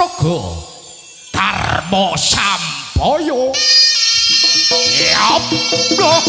Praga Darma Sampaya. Ya Allah.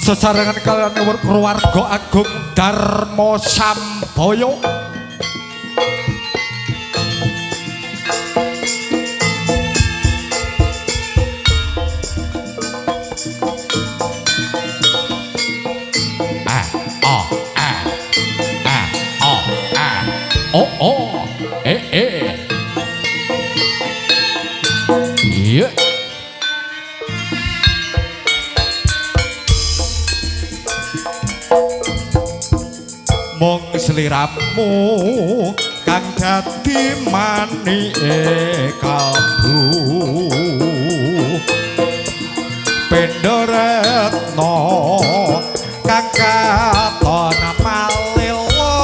Sesarengan kalian keluarga agung Darma Sampaya. Iya. Mung sliramu kang dadi manike kalbu Pendha Retna kang katon malila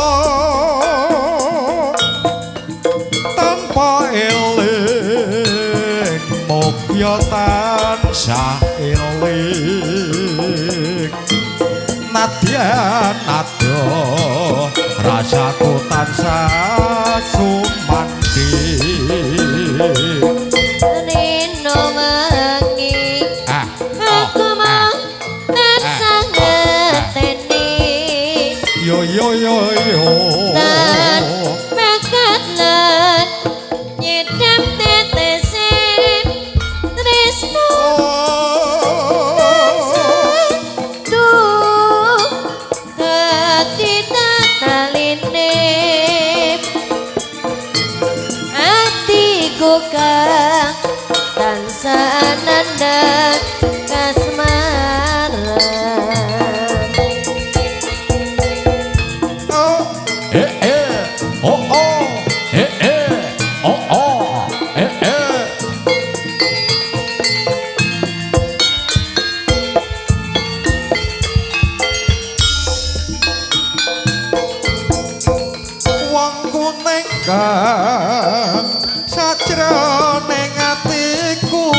tanpa eling mukya tansah eling nadyan nado rasaku tansah sumandi rino mengi aku mau tansah ngeteni yo dan bakat lan nyedap tetesin tresno kang tansah ananda kasmaran. Wong kuning kang sajroning atiku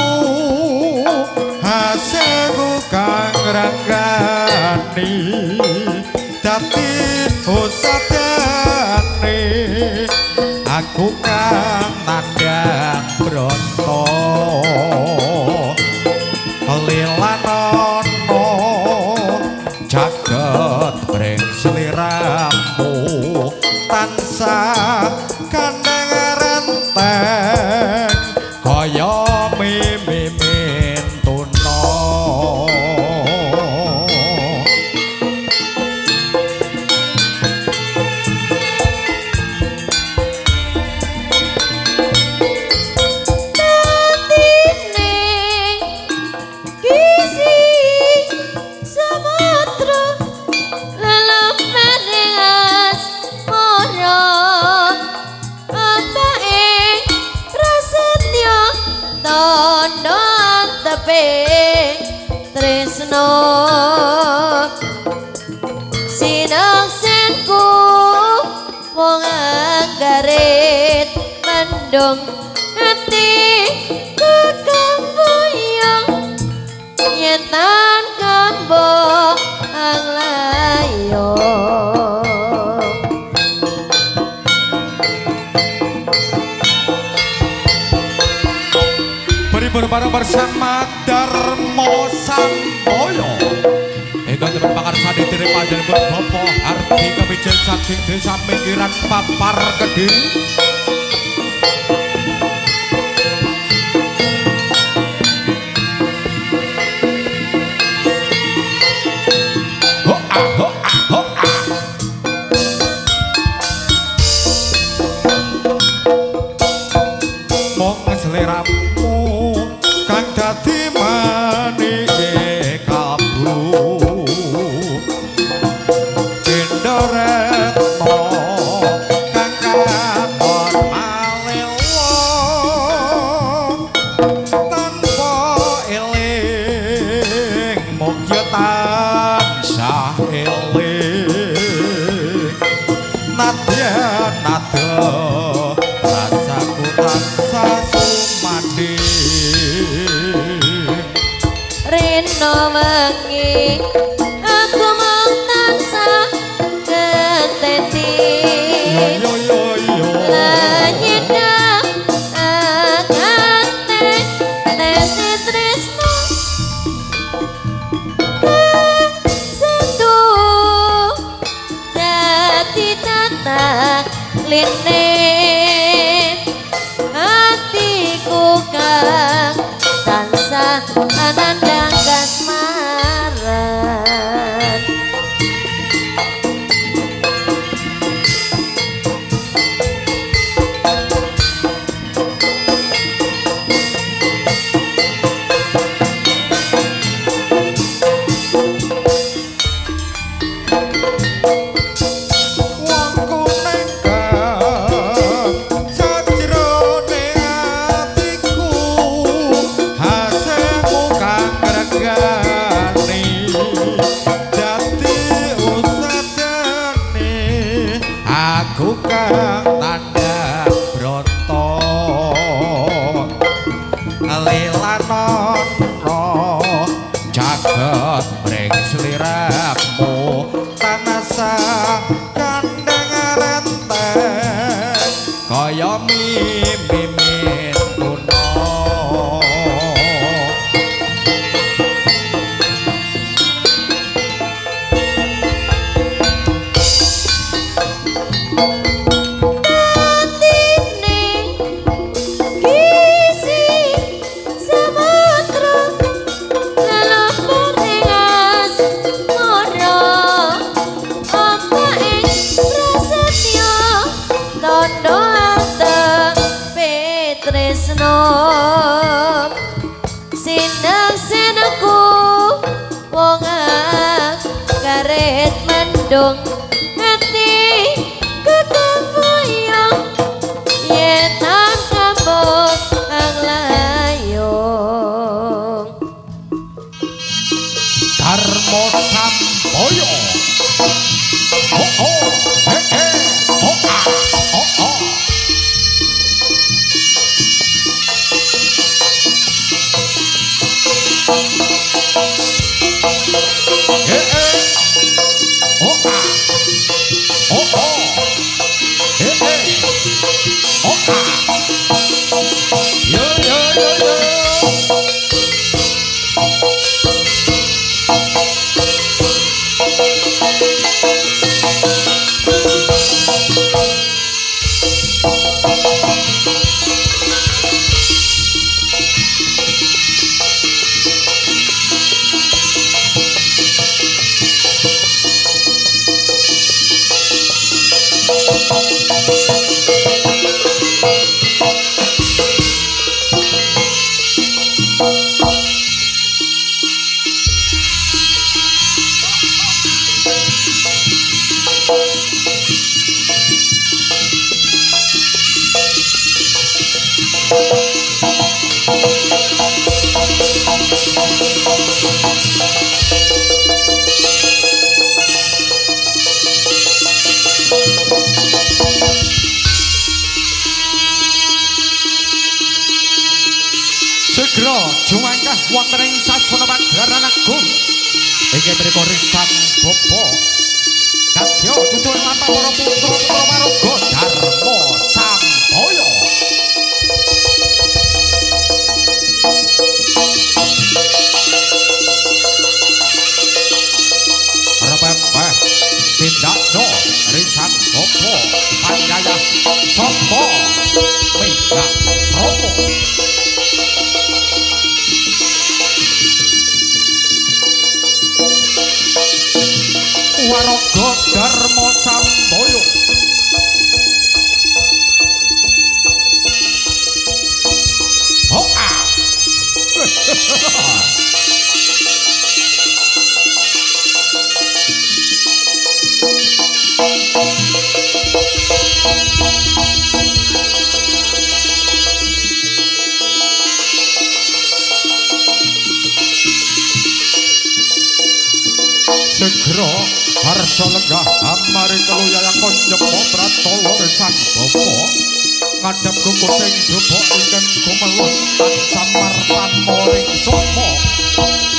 hasilku kang ranggani dadi usadane aku kang nandang bronto lilanono jagat bring sliramu tansah kandhang renteng kaya mimin tuna Tresno Sina mendung hati kekembuyung nyetan kembung ang layong. Beribur bareng bersama Darmo Samboyo. Ego teman bakar sadi tirik panjen berbopo arti kebijen saking desa pinggiran papar kediri. Seleramu kang dadi manike kabu Indoretno kang katon malewo tanpa eling mugya tansah eling nadyan nada rasaku tansah sumandi Rino wengi aku mung tansah genteni yo yo yo lanyedang akate tesi tresno kang setu dadi tata lene hatiku kang tansah anandang kasmaran. wong kuning kang sajrone atiku hasemu kang regani dadi usadane aku kang tanda broto lelanono jagat mring sliramu tanasa kandang renteng kaya mimin kuno. Atine kisi samudra lelapur ringas moro apa ing prasetya tondo anteng petresno sineng senengku wong karet mendung hati kekembuyung yetan kembung ang layong. Darmo Samboyo. Oh oh, oh ah, oh oh. Oh ah, oh oh. Oh ah. Yo yo yo yo. Jumangkah wonten ing sasana pagelaran agung inggih menika Risang Bapa Kadya tutul lapa para putra Paraga Darma Sampaya Repepeh tindakno Risang Bapa Panjaya Sapa Mega Romo Waraga Darma Sampaya Hoka segera harsa lenggah amari keluyaya konjep pratala Risang Bapa ngadhep kukuting debok ingkang gumelun tansah marpan moring soma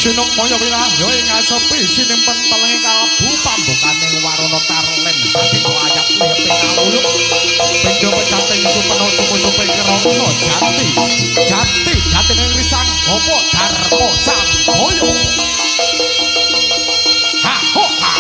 sinupaya wilaya ing asepi sinimpen telenging kalbu pambukaning warana tarlen saking layap liyeping kawuluk pindha pecating supena supu-suping krana jati ing Risang Bapa Darma Sampaya ha ho ha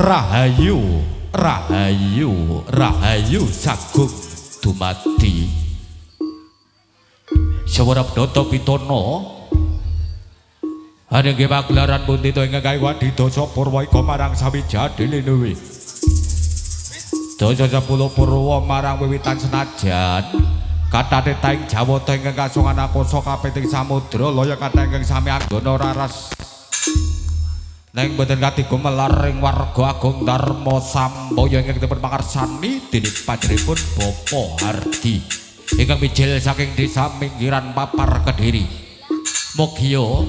Rahayu, rahayu, rahayu sagung dumadi Sawara Data Pitana Hanengge pagelaran puntita ingkang kaewadi Dasa Purwaika marang sawijadine nuwi Dasa 10 Purwa marang wiwitan senajan kathah taing Jawata ingkang kasungan akosa kapiting samudra laya kathah ingkang sami anggana raras neng boten katiga melar ing warga agung Darma Sampaya ingkang dipun pangarsani dening panjenenganipun Bapa Hardi ingkang mijil saking desa Minggiran Papar Kediri. Mugia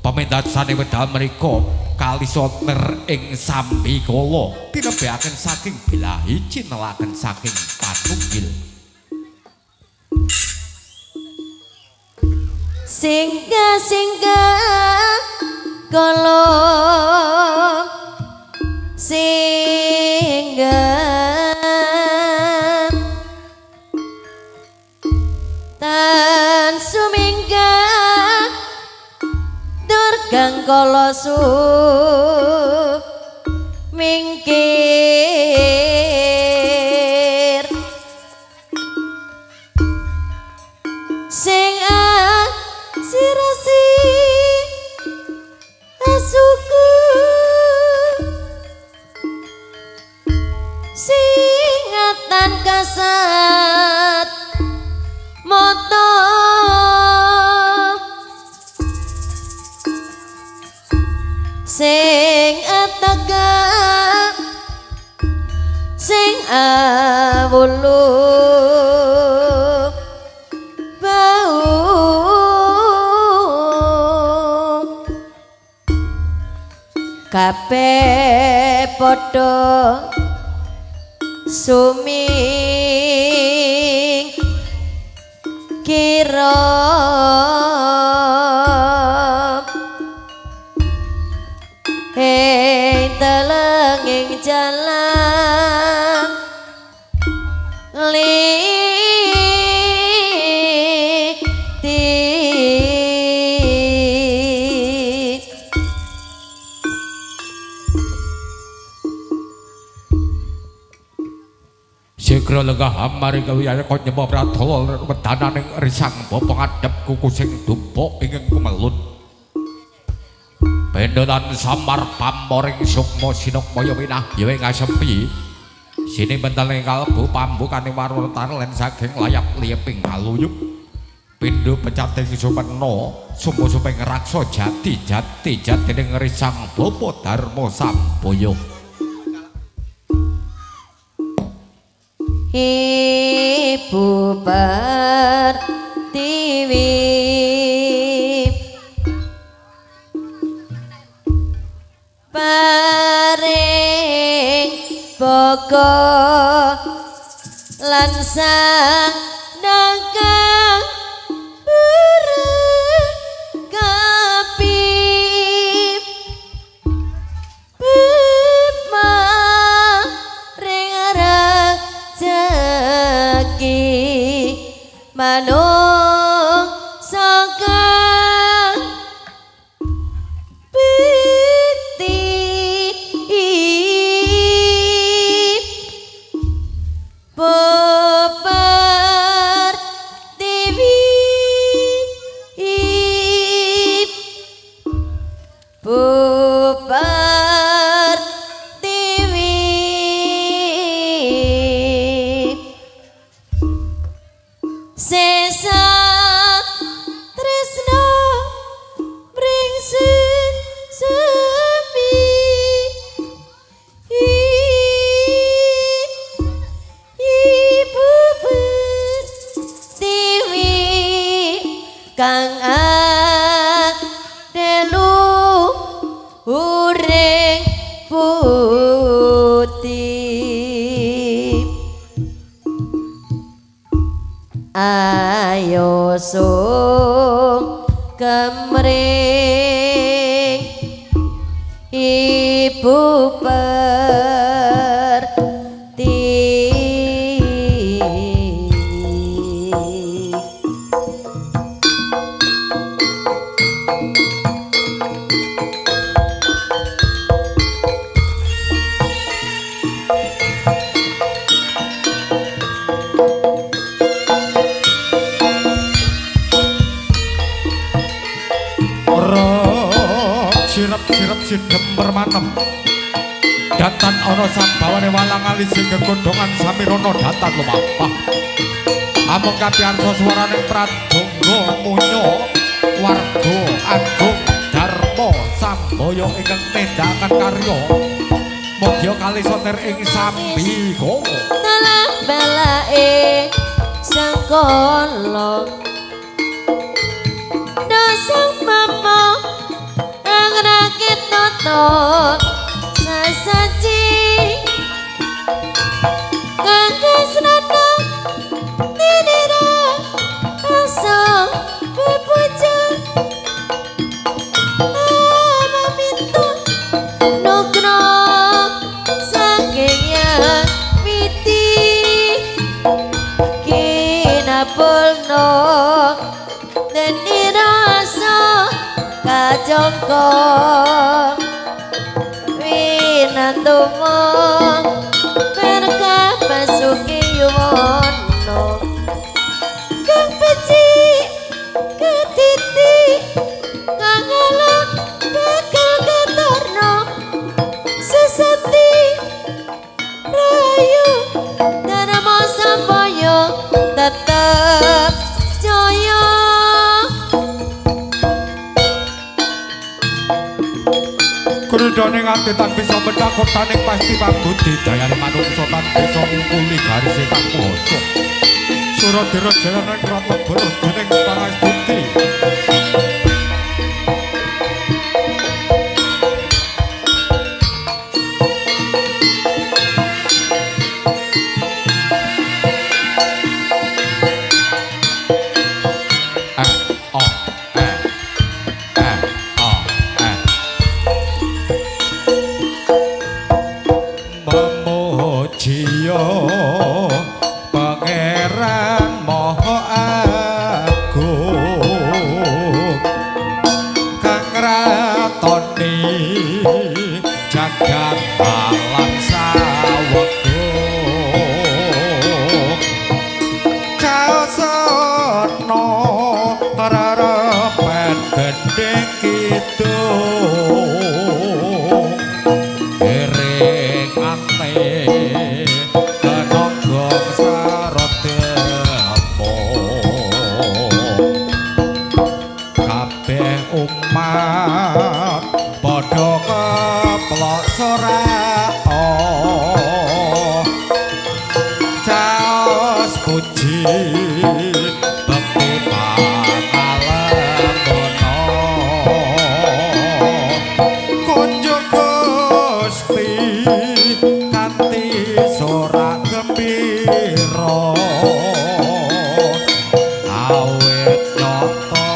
pamindasane wedal menika kali soner ing sambikala tinebekaken saking bilahi cinelaken saking patunggil. Singgah kala singgah tan suminggah durgang kala mingkir sing sirasi asuku singatan kasat moto sing ataga sing awulu kabeh padha suming kira telenging jalan Segera lenggah amari kawiyaya konyema pratala wedananing Risang Bapa ngadhep kuku sing dumpuk ingkang kumelun Pendolan samar pamoring sukma sinukmaya minah ya ing ngasempi sini benteleng kalbu pambukane warwetan lan saking layap liyeping aluyup pindho pecating sumena sumpa-sumping raksa jati ning risang bapa Darma Sambaya Ibu Pertiwi paring bogo lan sandangkang berkapi maring rezeki manung saka kang adelu uring putih ayo sung kemring Ibu sirep sidhem permanem datan ana sambawane walang alis sing gegodhongan samirana datan lumampah amung kapiarsa swaraning pradonga munya warga agung Darma Sambaya ingkang nindakaken karya mogya kalisoter ing sambiko telah balae sengkala dasang mama rakit noto sasaji kakak senada tinira rasa bepuja meminta nukro saking yang miti kinapulno dan dirasa kajongko winandomo berkah pasuki yuwono kang beci ketiti kang alam bakal ketorno sesati rayu Darma Sambaya tetep jaya Kridane nganti tan bisa medhak kotaning pasti pambudi dayane manungsa tan bisa ngungkuli garise kang kuwasa Suradera jalanan krata boro dening pangastuti Pangeran Maha Agung kang ratoni jagat alam sawega caosana rarepen gendeng kidul sira awet nyata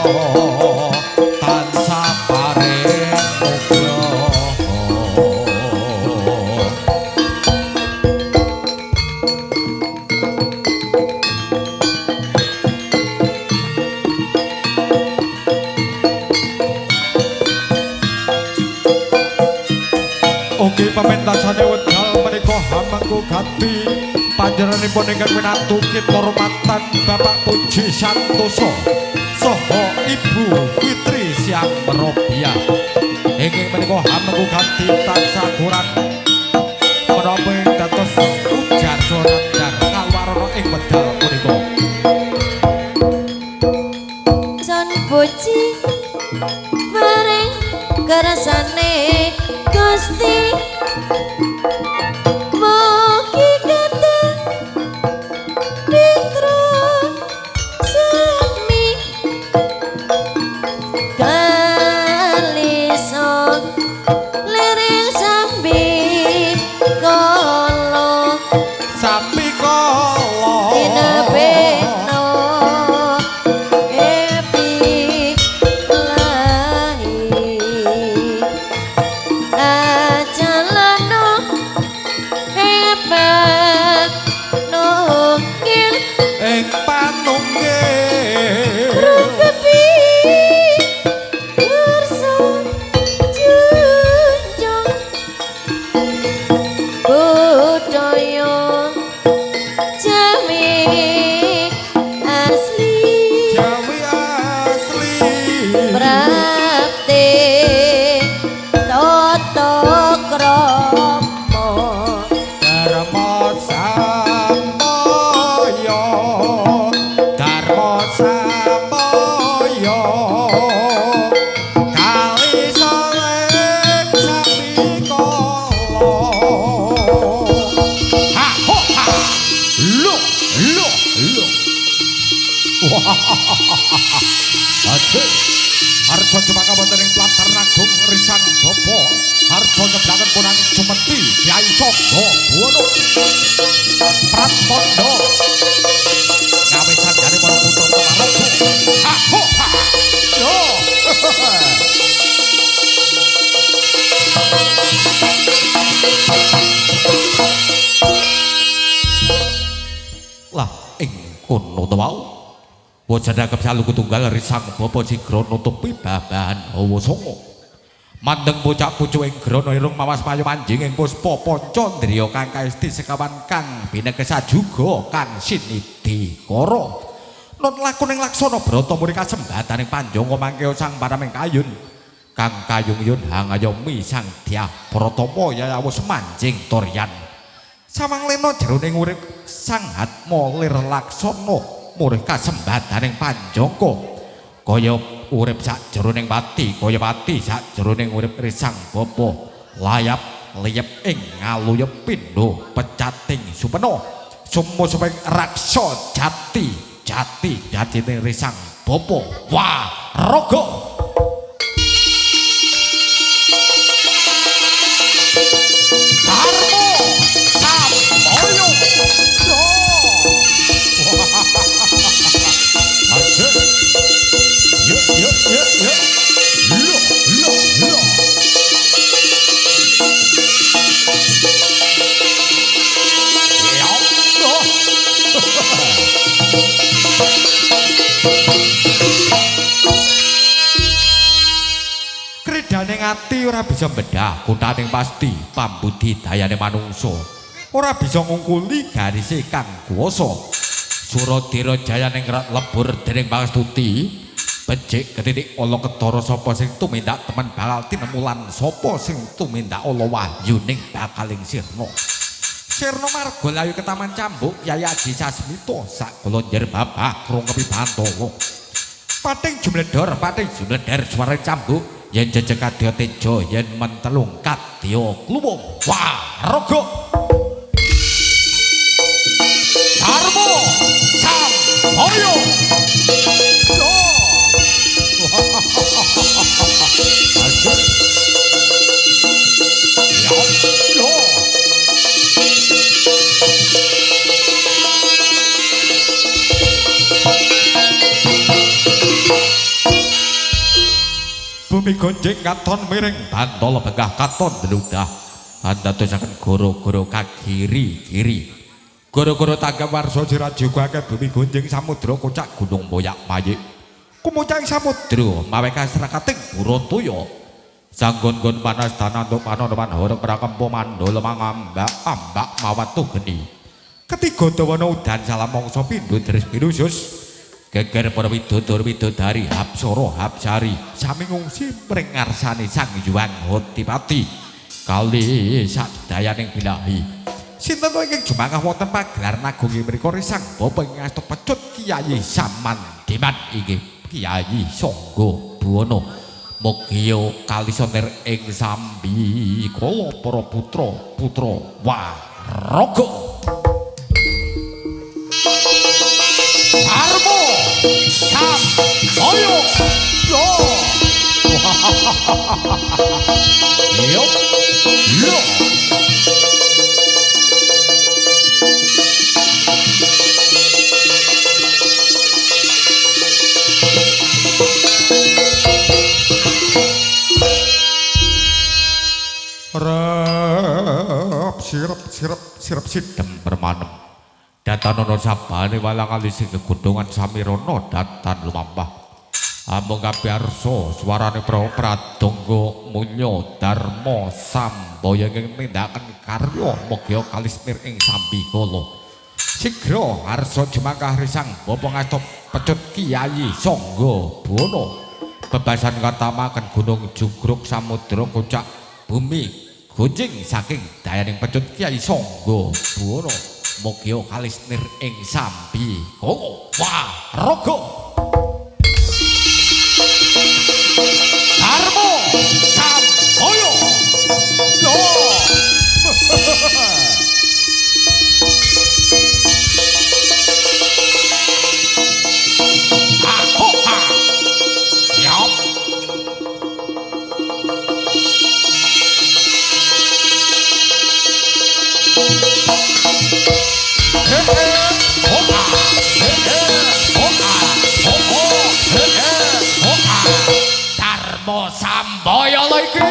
tansah paring nugroho. Ugi pamentasane wedal menika hamangku gati panjenenganipun ingkang winantu kita hormatan Bapak Puji Santoso saha Ibu Fitri Siang Merobia inggih menika hamangku gati tansah kurang menapa ing dados ujar sorajar kalwarana ing wedal punika. Son Puji bareng kersane Gusti mugi kata ditron sami kalisong lereng sambi kolo Sapi kala dinebeno epi lahi ajalano hebak nukil ing panunggil rukepi urso junjung budaya Jawi asli Jawi asli prapte tata krama Dharma Sampaya Dharma Sampaya kali soleh sapi kala ha ho ha lo Ade Harjo cemaka wonten ing Platar Agung Risang Bapa Harjo nyebraken punang Jumeti Kyai Sogo Buwono Pratandha gawe sanjane para putra Marabu ha ho ha yo lah ing kono to wau bocah kepsaluku tunggal Risang Bapa Sigra nutupi babahan hawa songo mandeng bocah pucuk ing grana irung mawas payu manjing ing puspa Pancandriya kang kaesti sekawan kang binekesa juga kang sinidhi kara nun lakon ing laksana brata muri kasembatan ing panjanga mangkeo sang paraming kayun kang kayung yun hangayomi sang Dyah Pratama yayawa semanjing toryan sawang lena jroning urip sang Hatma lir laksana murih kasembadaning panjangka kaya urip sakjroning pati kaya pati sakjroning urip Risang Bapa layap liyep ing ngaluyep pindho pecating supena sumusuping raksa jati jatine Risang Bapa wah raga Kridhaning ati ora bisa mbedah kuthaning pasti pambudidayane manungsa ora bisa ngungkuli garise kang kuwasa Suradira jayaning lebur dening Pangestuti becik ketitik ala ketara sapa sing tumindak temen bakal tinemu lan sapa sing tumindak ala wahyuning bakaling sirna Sirna marga layu ketaman cambuk Kyai Aji Sasmita sak kula njer babah krungepi Bantawa pating jumledhor suara cambuk yen jejeg kadya teja yen mentelung kadya kluwung wah raga Dharma Sampaya bumi gonjeng katon miring bantol bengkah katon deludah andadosaken goro-goro kagiri-kiri goro-goro tanggap warsa siraju akeh bumi gonjeng samudra kocak gunung moyak mayik kumucang samudra mawe kasrakating Burontaya sanggon-gon panas danantuk panonoman horeg prakempo mandul mangambak ambak mawatu geni ketiga dawana udan salam mangsa pindho deres pinusus geger para widodari Hapsara Hapsari sami ngungsi mring ngarsane Sang Hyang Hotipati kali sadayaning bilahi sinten to ingkang jumangah wonten pagelaran agung mriku risang bapa ingkang asta pecut Kyai Samandiman inggih Kyai Sangga Buwana mugia kalisonir ing sambi kala para putra waraga Armo Samboyo yo yo yo sirep sidem permanem datanono sabane walang alis gegundungan samirana datan lumampah amung kabiarsa swarane pradonga munya dharma sambaya ing nindakaken karya mugia kalismir ing sambi kala sigra arsa jumangkah risang bapa ngasta pecut Kyai Sangga Buwana bebasan katamaken gunung jugruk samudra kocak bumi gonjing saking dayaning pecut Kyai Sangga Buwana mugia kalisnir ing sambi waraga Darmo Samboyo yo Darmo Samboyo lho iki.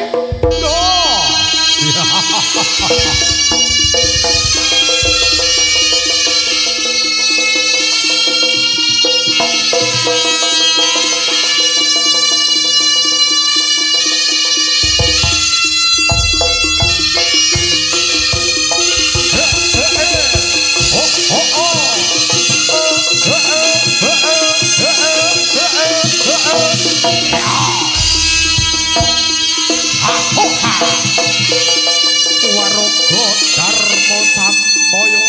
Waraga Darmo Samboyo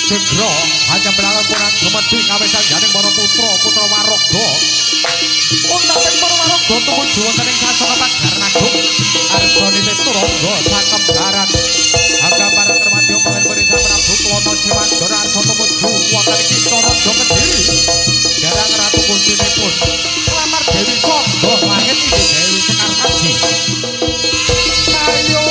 Segera hanya belangan kurang gemedi kawesan janing para putra waraga. Untaping para waraga tumuju wonten ing sasana pagelaran agung arsanipun turangga sakembaran. Angga para kermadya pangen Prisa Prabu Tuwana Simandara arsa tumuju wonten ing Kitha Raja Kediri. Dereng Ratu Kuntinipun nglamar Dewi Sangga langit inggih Dewi Sekar Kaji. Sayo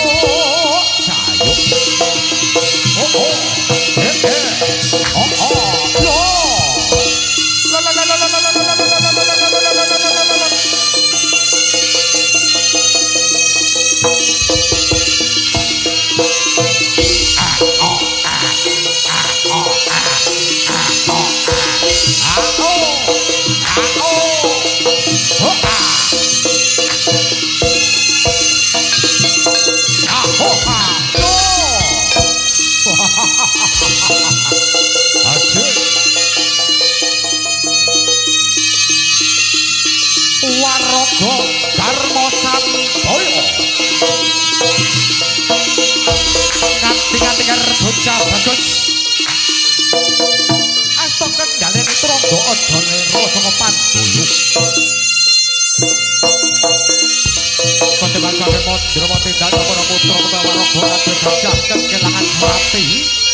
Waraga Darmo Samboyo nganti-nganti bocah bagus asta kendhalene turangga putra utawa raga raja gajah kelangan mati.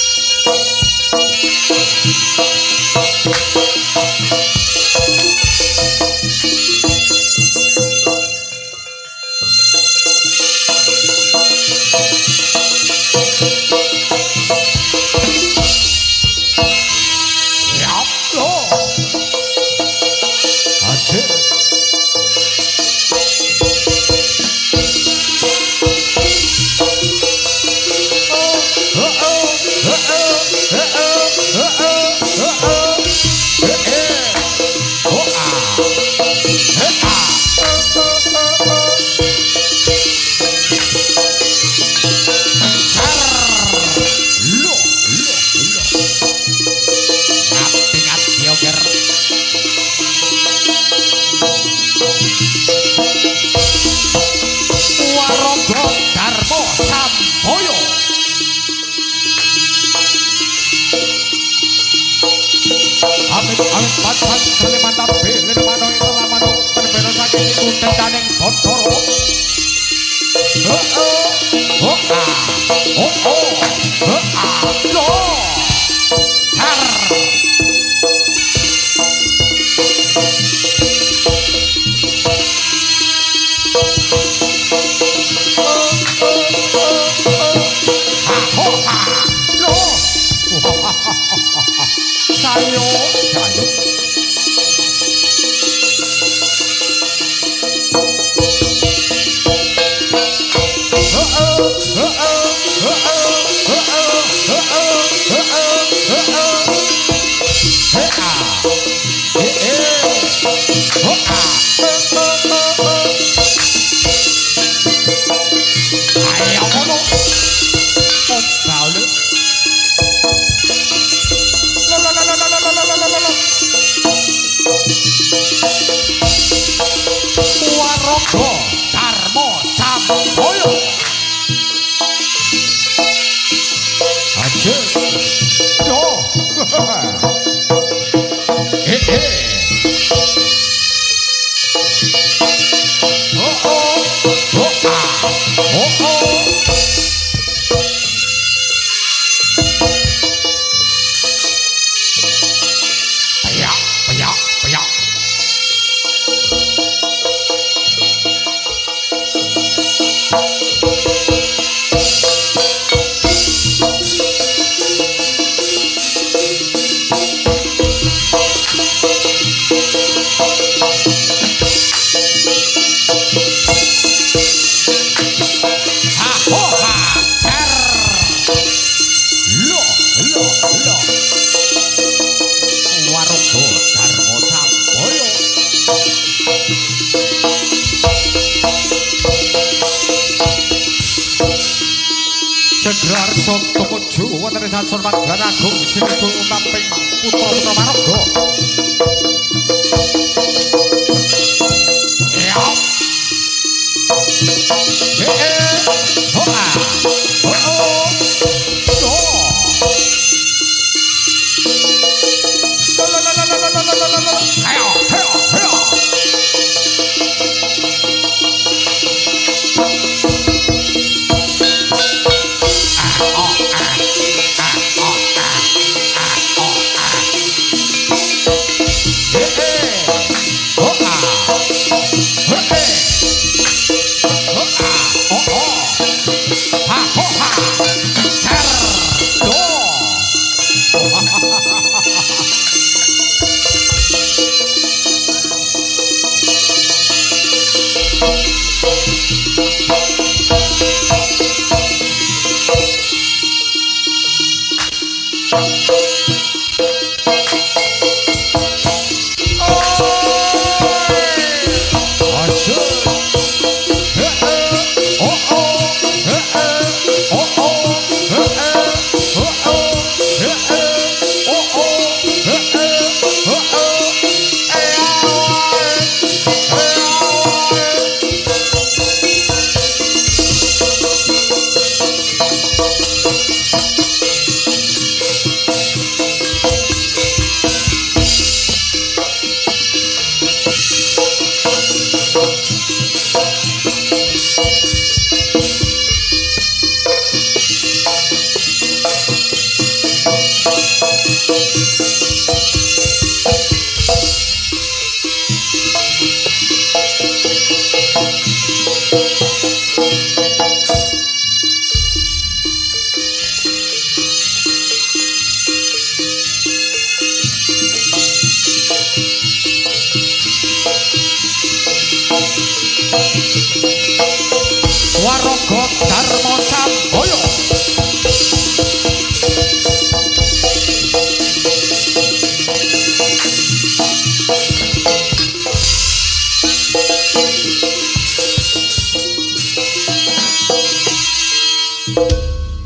Darmo Samboyo.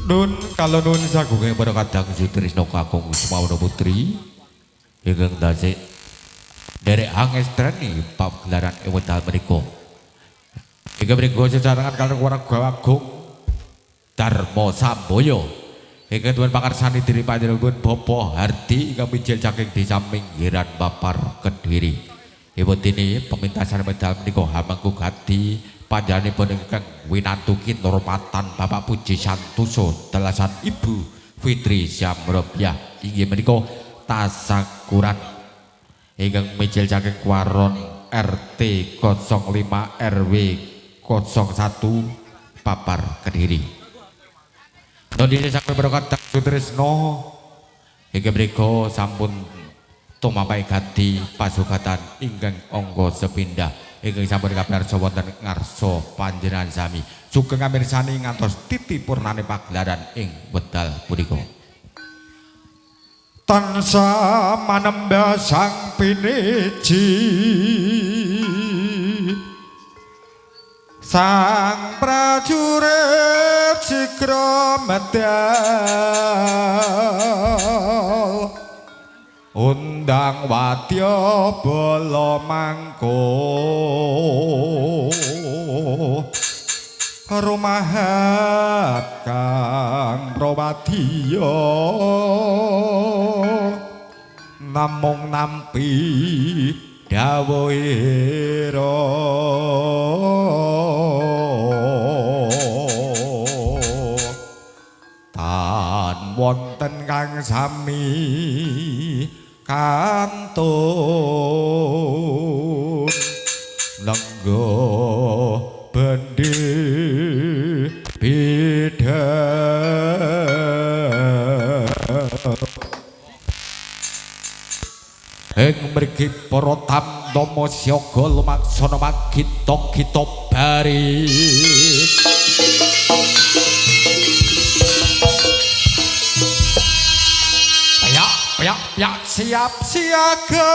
Nun kalau nun sagunging para kadang Sutrisno kakung Sumawuna Putri ingkang tasih derek angestrani pagelaran ing wekdal menika. Inggih menika sesarengan kaliyan warga agung Darmo Samboyo ingkang duwen pangarsani diri panjenenganipun Bapak Hardi ingkang mijil saking Desa Minggiran Bapar Kediri. Ibu dene pemintasan wekdal menika hamangku gati panjenenganipun ingkang winantuki Nurmatan Bapak Puji Santoso telasan Ibu Fitri Syamrobyah inggih menika tasakuran ingkang mijil saking Kwaron RT 05 RW 01 Papar Kediri. Nodine saking Kadang Sutrisno inggih menika sampun tumapai gati pasugatan ingkang angga sepindah ingkang sampun kapiyarsa wonten ngarsa panjenengan sami sugeng kamirsani ngantos titi purnane pagelaran ing wekdal punika. Tansah manembah sang piniji sang prajurit sigra medal undang wadya bala mangko rumahat kang prawadya namung nampi dawuhira tan wonten kang sami kantun lenggo bendi bidha ing mriki para tamtama siaga lumaksana magita-gita baris payak siap siaga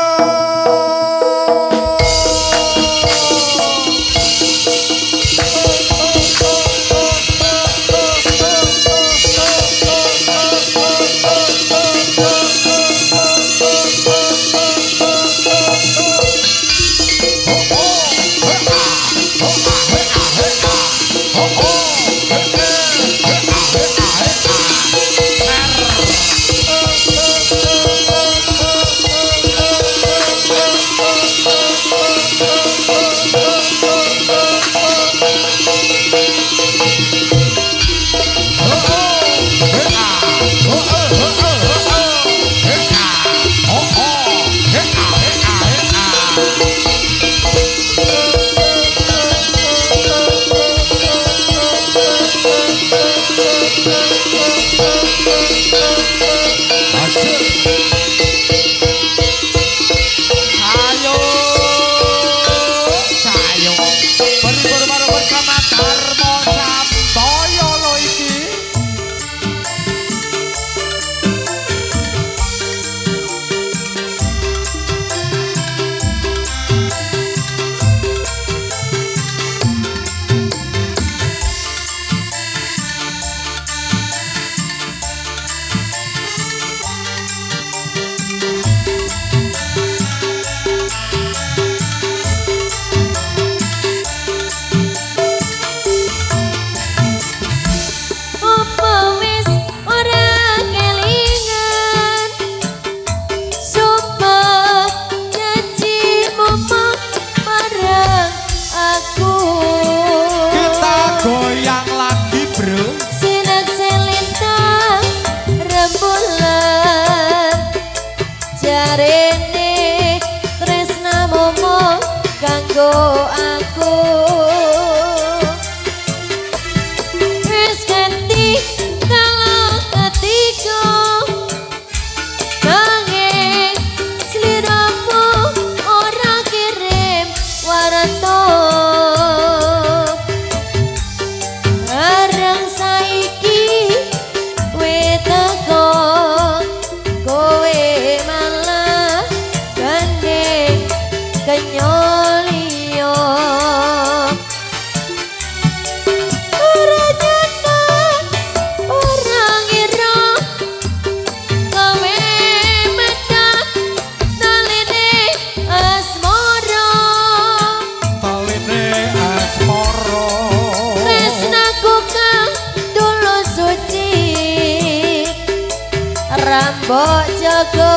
Rambok jaga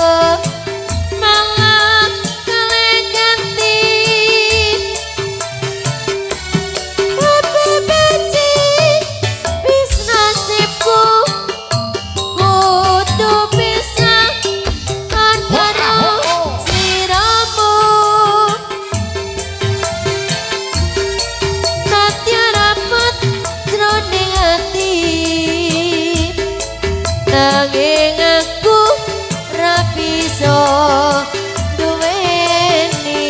malah kalih ganti Bebe beci wis nasibku kudu pisah antara sliramu nadya rapet jroning ati nanging aku ra bisa duweni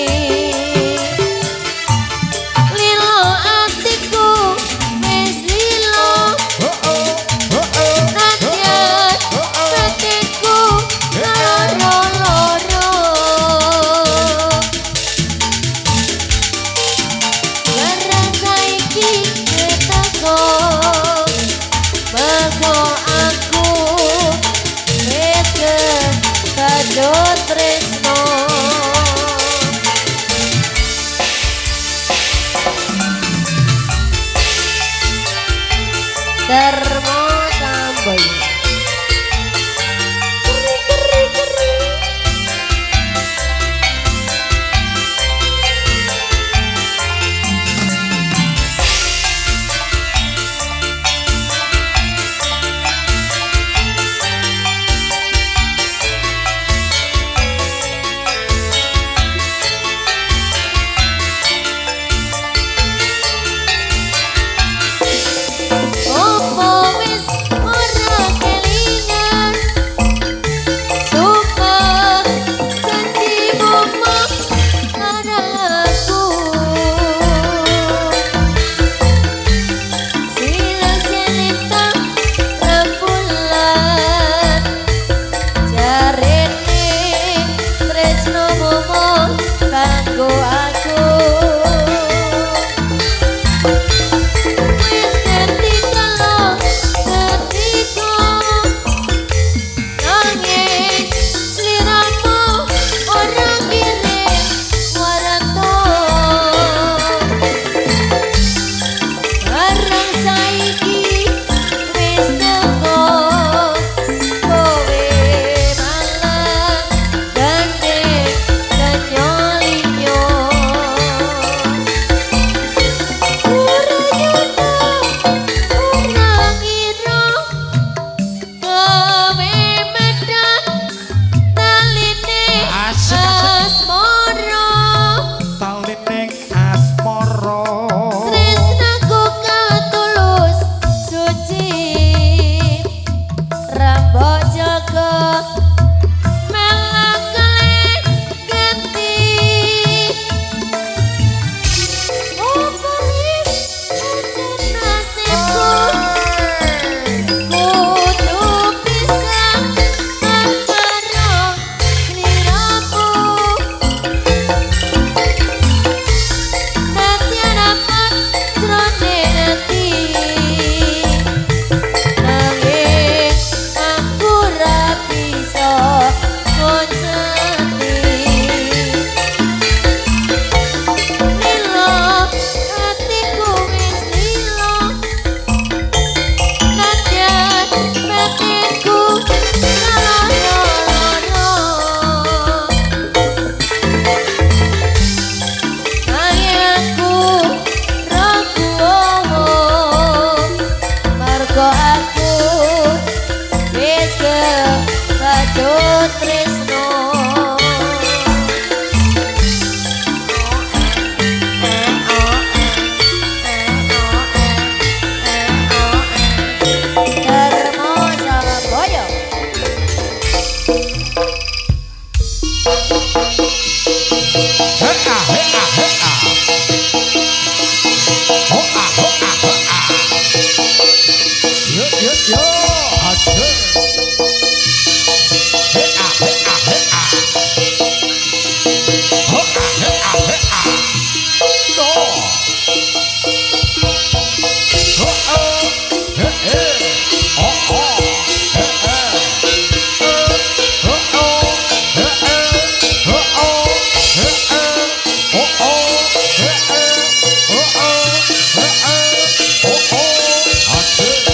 lilo atiku wis lilo nadyan hatiku loro-loro karena saiki keteko mergo aku wis kebacut tresno Darmo Samboyo Opo wis ora kelingan sumpah janjimu marang aku silang-silinta rembulan jarene tresnomu kanggo aku wis ngerti kalau ketika nanging sliramu ora kirim waranto barang saiki wis teko kowe malah gandeng kanyolinyo ora nyata ora ngira kowe medhak taline asmara Talining asmara tresnaku katulus suci rambok jaga malah kalih ganti opo wis pancen nasibku kudu pisah antara sliramu nadya rapet jroning ati nanging aku ra bisa ngonceni lilo atiku wis lilo nadyan hatiku loro-loro nanging aku ragu omong mergo aku wis kebacut tresno Darmo Samboyo Hea hea hea Hoa hoa hoa Yo yo yo Aduh Hea hea hea Hoa hea hea No Oh oh He he Oh oh He he Oh oh He he Oh oh He he Oh oh He he Oh oh He he Oh oh Aduh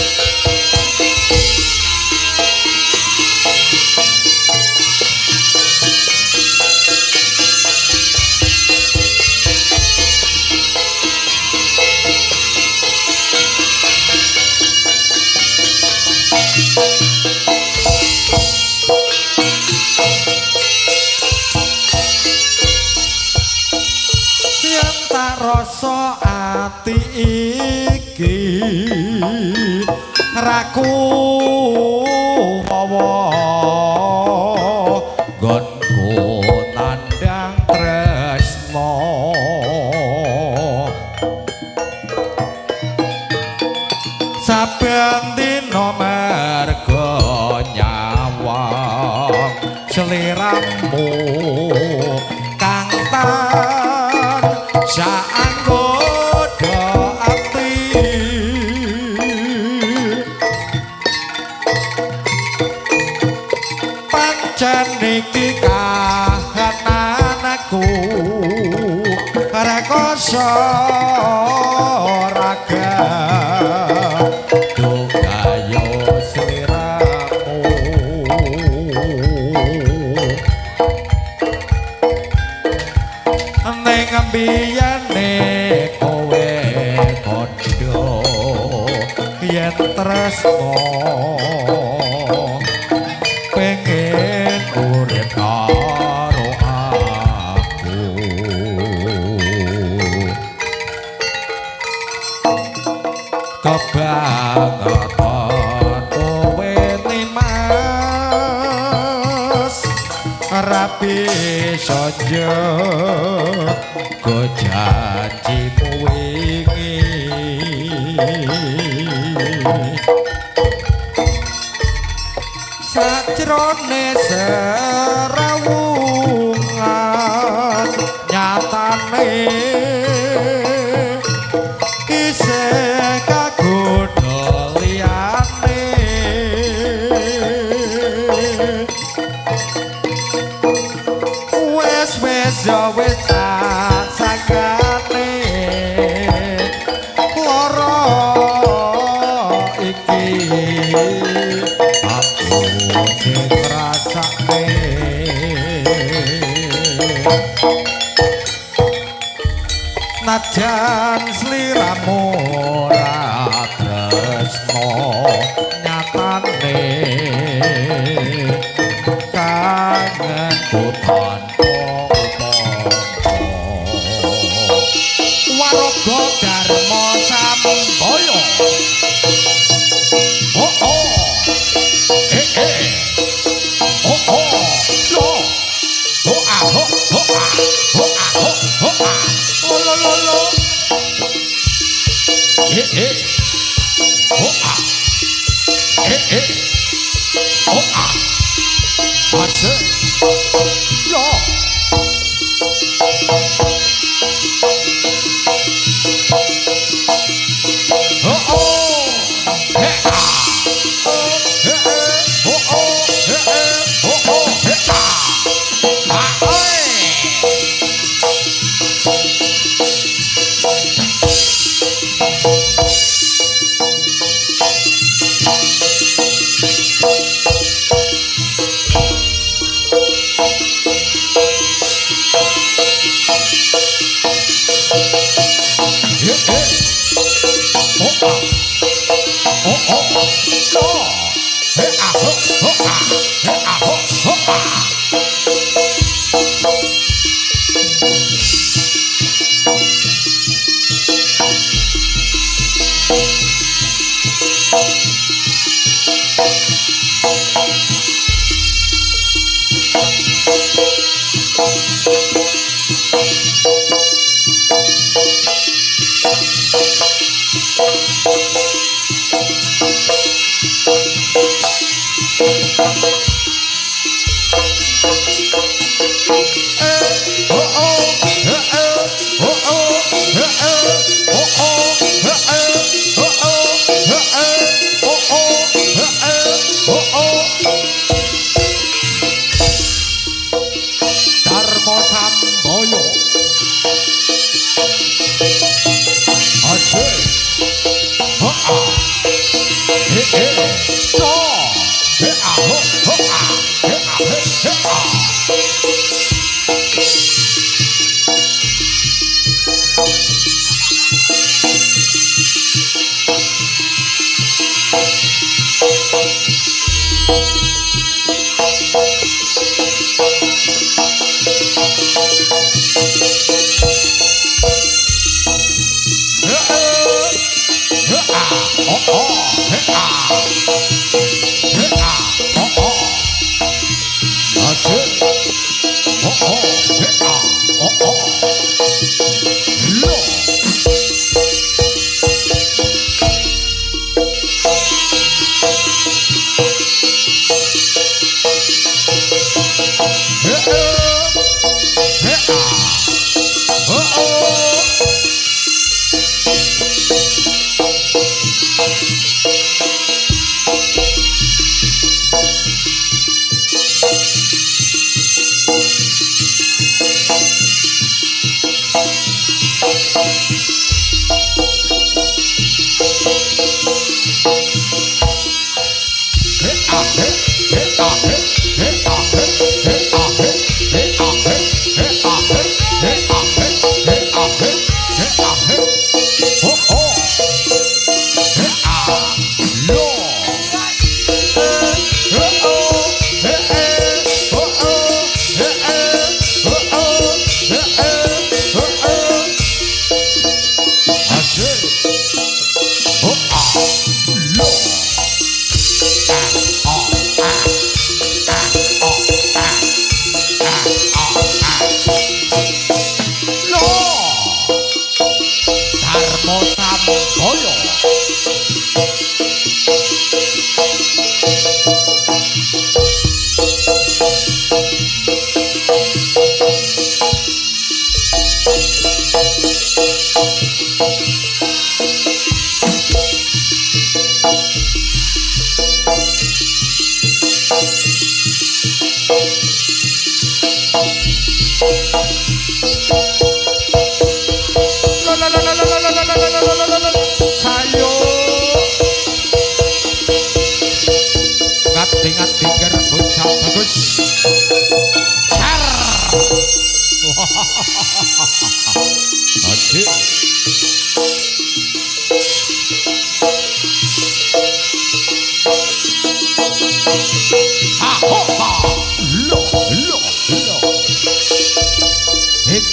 yen tak rasa ati iki raku mawa gonku nandang tresno saben dina merga nyawang sliramu kang tan saanggoda ati pancen iki kahananku rekoso raga dukayo sliramu ning mbiyane kowe padha yen tresno pengen urip karo aku kebangetan kowe nimas rapi saja go janjimu wingi sajrone serawungan nyatane isih kagodha liyane wis wis tak sagane lara iki aku sing ngrasakne najan sliramu ora tresno nyatane kangenku tanpa Waraga Darma Sambaya oh oh oh oh lo ho ah ho ah ho ah ho ah lo ho ah ho ah aja lo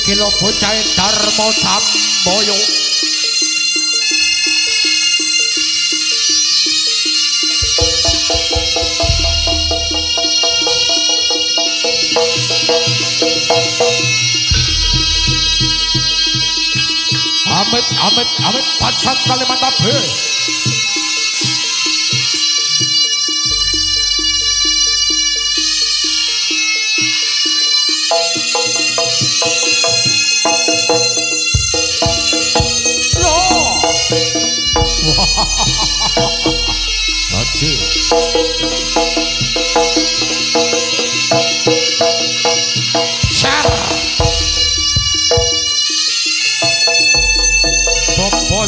Iki lho bocah Darma Sambaya. Amit pancang Kalimantan B.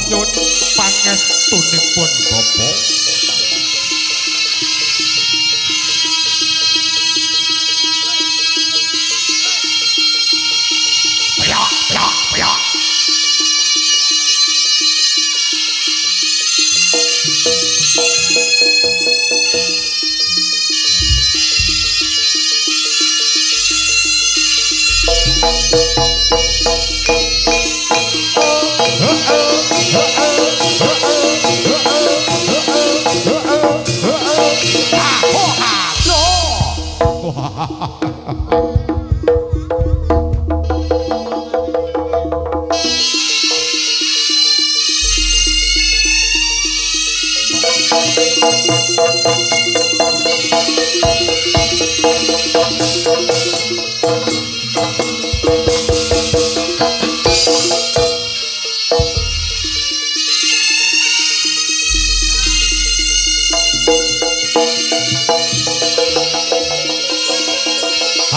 Nyun pangestunipun Bapa. Piyak.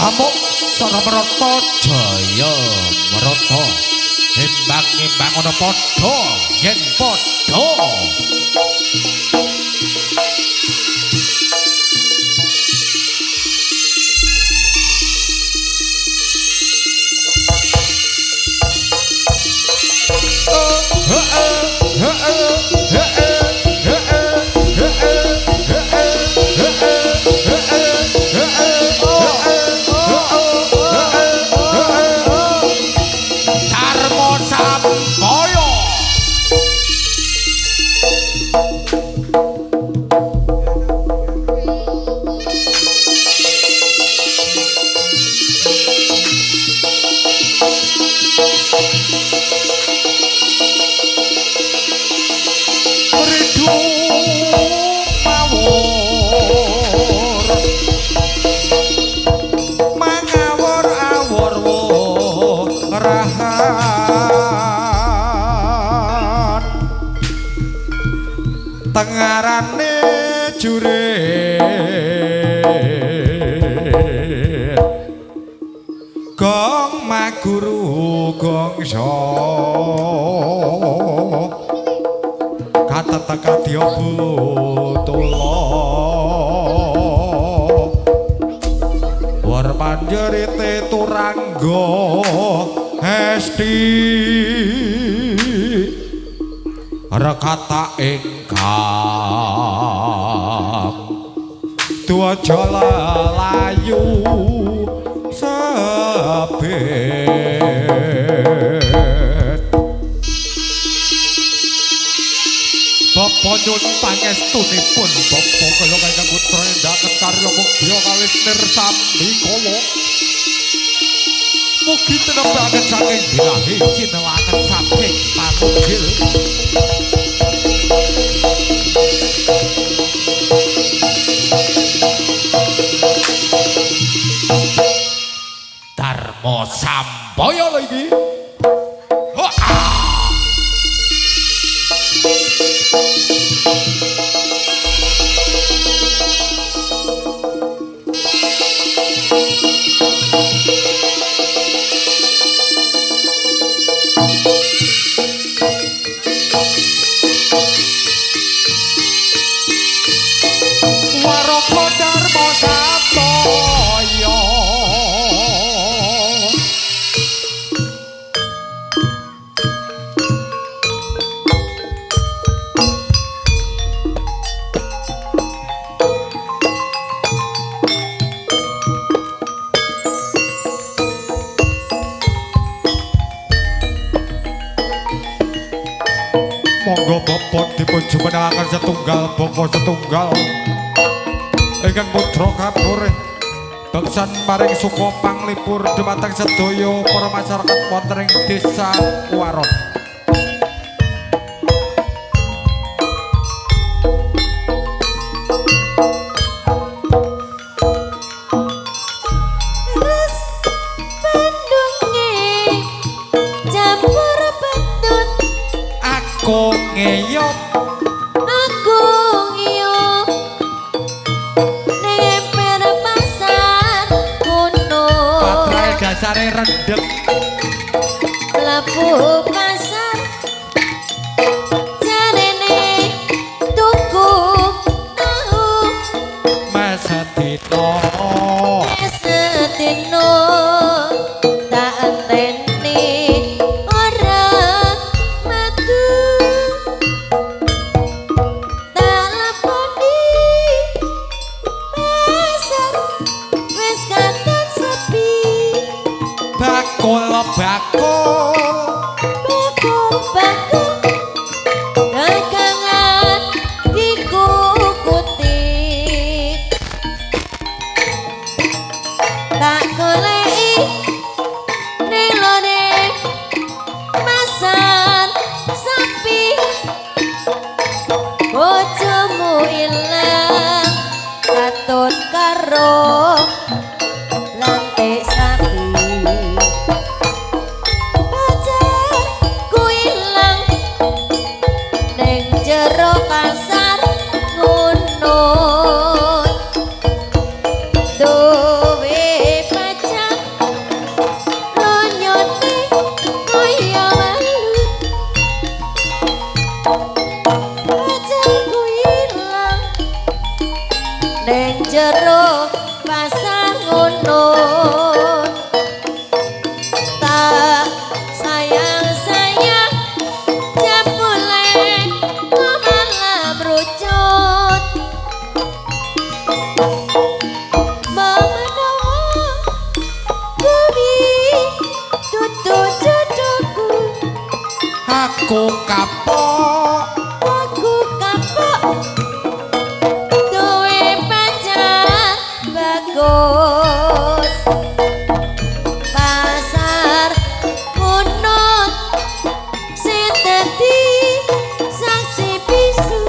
Amuk Sora Marata Jaya Marata imbang-imbang ana padha yen padha. prajurit gong maguru gongso katata kadya butula war panjerite turangga esti rekata ingkang tuaja layu sabet Bapa nyun pangestunipun Bapa kaya ingkang putra ndaken karya mugya kawis nirsami kawa mugi tinebaken saking birahi cinelaken saking patunggil Darma Sampaya lagi. Waraka Darma Sampaya monggo Bapak dipun jumenengaken setunggal bapa setunggal ingkang putra kapurih beksan maring suka panglipur dumateng sedaya para masyarakat wonten ing desa Waron. Res Bandunge campur betun Aku ngeyop aku ngiyup ning emper pasar kuno patrae dasare rendhek mlebu pasar jarene tuku tahu mesetito setino tak enteni ora metu tak leponi pasar wis katon sepi bakul bakul dagangan dikukuti tak goleki ning lone pasar sapi bojomu ilang katut karo lantik sapi pacarku ilang ning jero pasar ngono duwe pacar lonyone kaya walut pacarku ilang ning jero pasar ngono tak sayang-sayang jam mulai malam rucut menawa kuwi dudu jodohku aku kapok aku kapok duwe pacar bagus pasar kuno sing dadi saksi bisu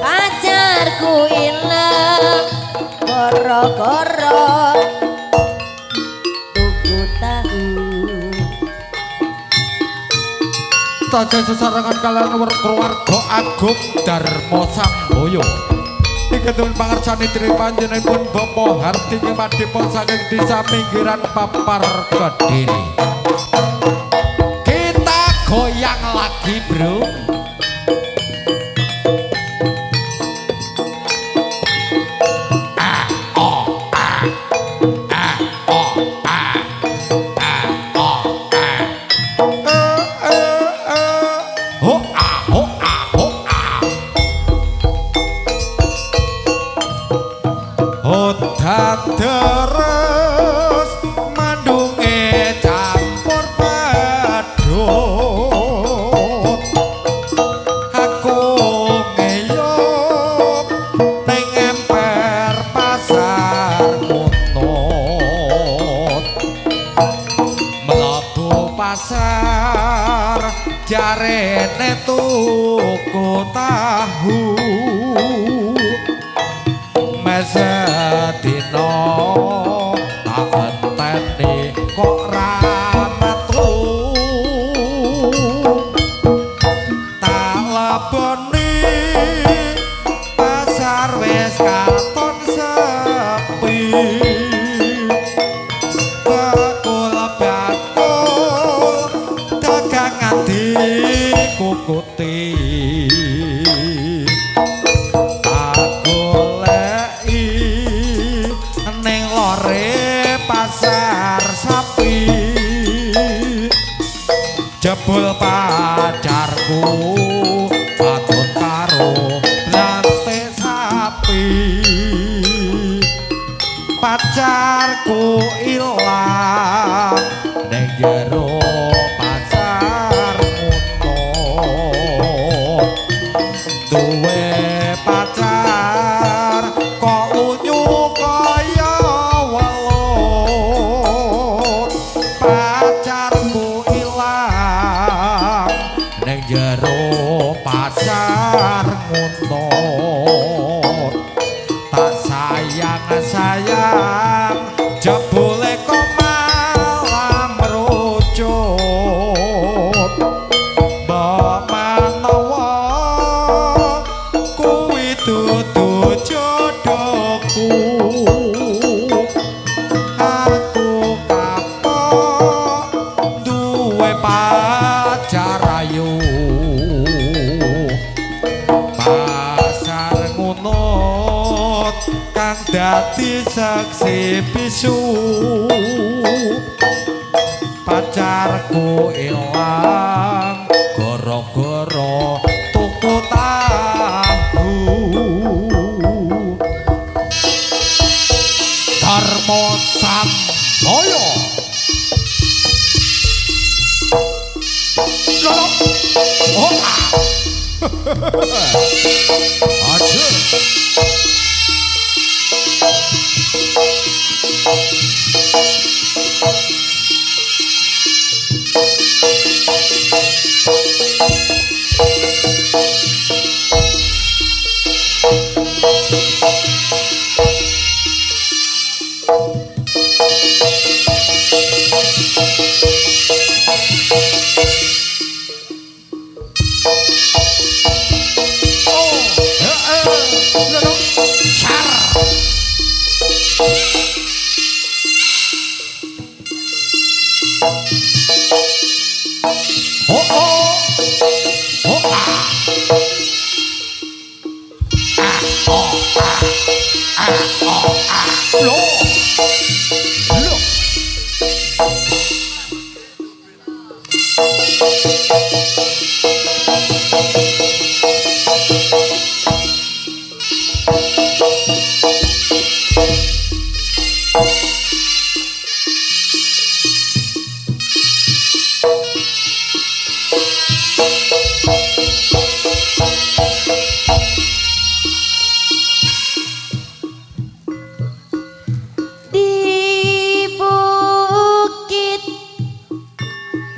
pacarku ilang gara-gara tuku tahu Tajah sesarengan kalian keluarga agung Darmo Samboyo. Iki tuwin pangersani Tri panjenenganipun Bapak Harti Kemadipun saking desa pinggiran Papar Kediri. Kita goyang lagi, Bro. Odat deres mandunge campur padhot. Aku ngeyop ning emper pasar Munut. Mlebu pasar jarene tuku tahu. Sedina tak enteni kok ra metu, tak leboni pasar wis katon sepi. Bakul dagangan dikukuti. Pasar sapi jebul pacarku patut karo blantek sapi. Pacarku ilang ning jero pasar Munut. Duwe pacar kok unyu kaya jero pasar Munut. Tak sayang jebule kok malah merucut. Mbok menawa kuwi dudu jodohku, aku kapok duwe pacar ayu. Pasar Munut kang dadi saksi bisu. Pacarku ilang gara-gara tuku tahu. Darmo Samboyo. Oh, aja.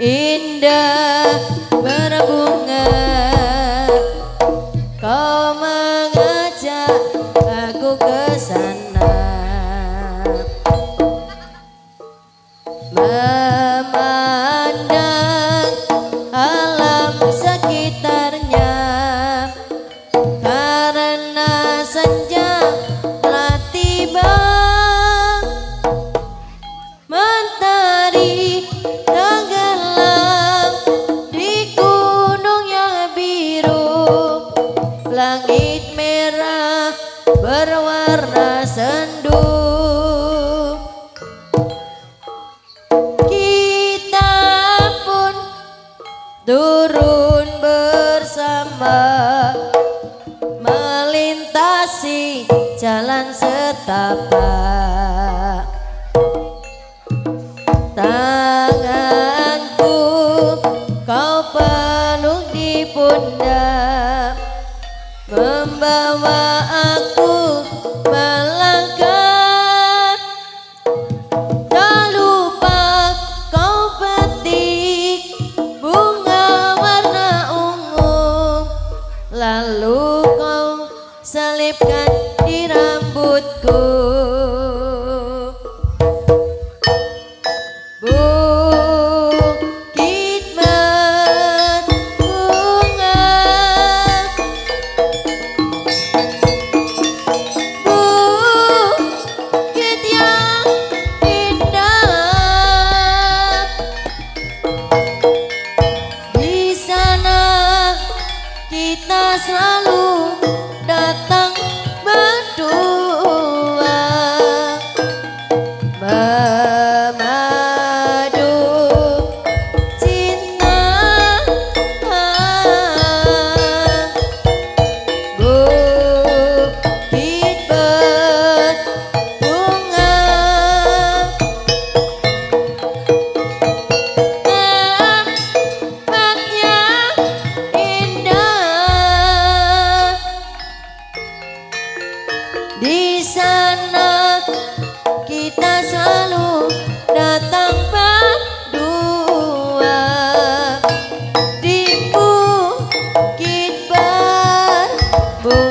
Indah berbunga kau langit merah berwarna sendu. Kita pun turun bersama melintasi jalan setapak. Tanganku kau peluk di pundak, membawa aku melangkah. Tak lupa kau petik bunga warna ungu, lalu kau selipkan di rambutku. Bukit berbunga, bukit yang indah. Di sana kita selalu datang berdua, memadu cinta. Bukit berbunga, tempatnya indah. Di sana kita selalu datang berdua, di bukit berbunga.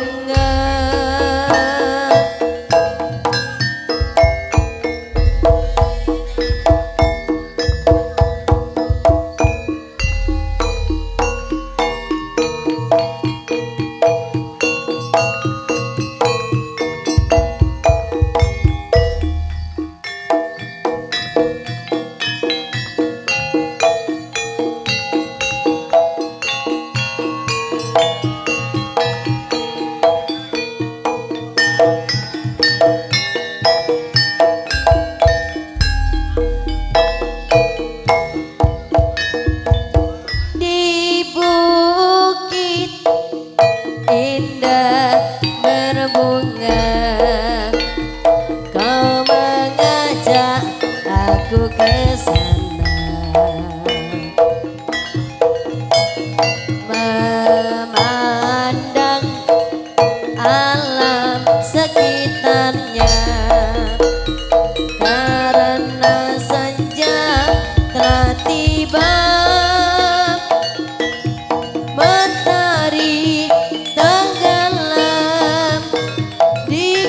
Di bukit indah berbunga, kau mengajak aku ke sana, memandang alam sekitarnya, karena senja telah tiba. Mentari tenggelam di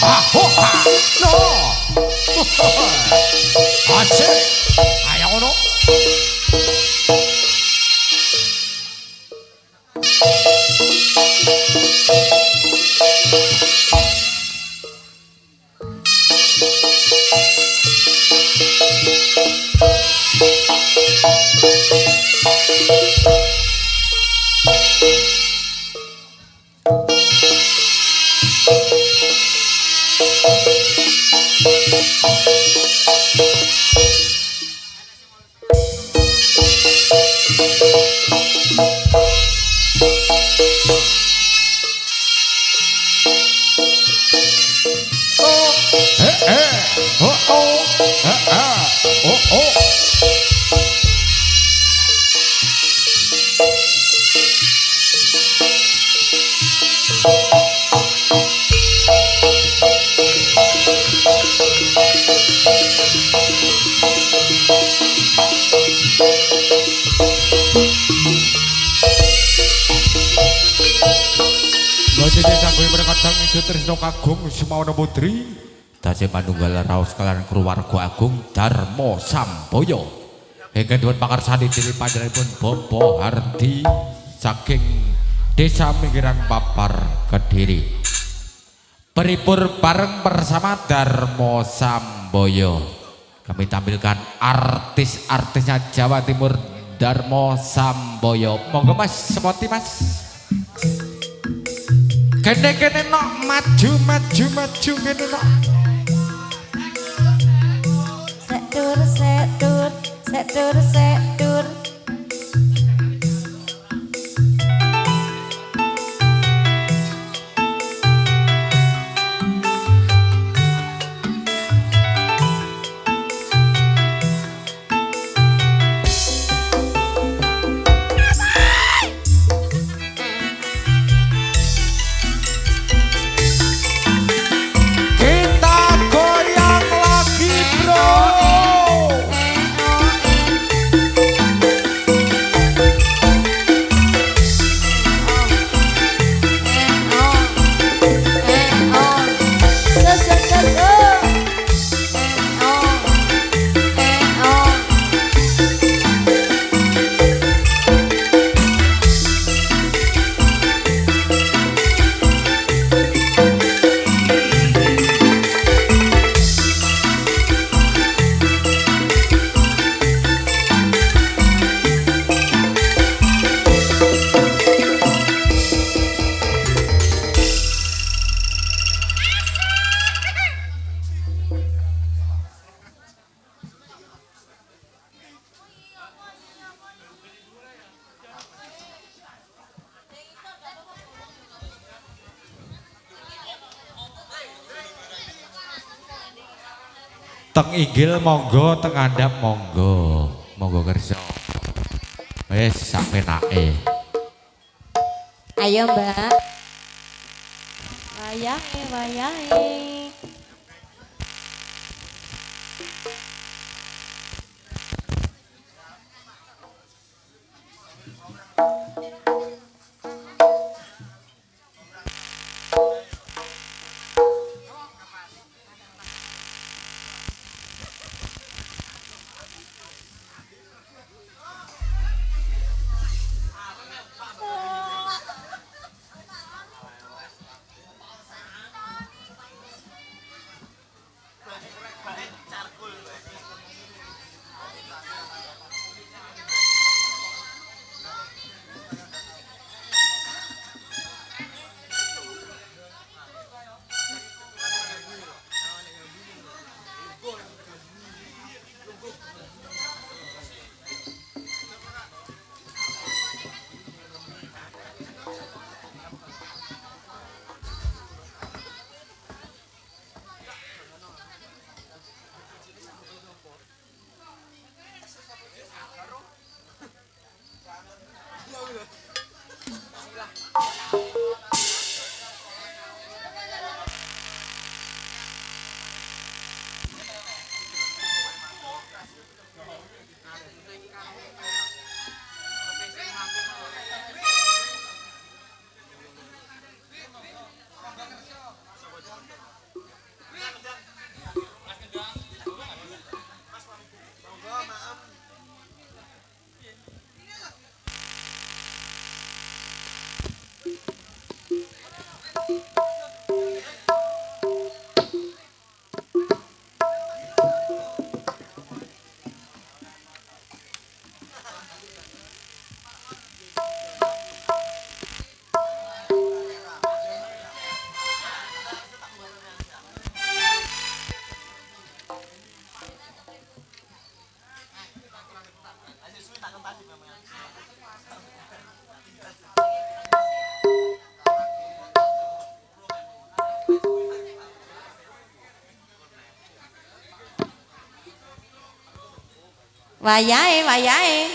ha ho ha no aceh ayo no Tresno kagung Sumawana Putri tasih manunggal raos kalian keluarga agung Darmo Samboyo ingkang dipun pakarsani dening panjenenganipun Bapak Hardi saking Desa Minggiran Papar Kediri beribur bareng bersama Darmo Samboyo kami tampilkan artis-artisnya Jawa Timur Darmo Samboyo monggo Mas semoti Mas kene nok maju kene nok setur teng inggil monggo teng andap monggo kerja wis sapenake ayo Mbak wayahe Wayahe, wayahe.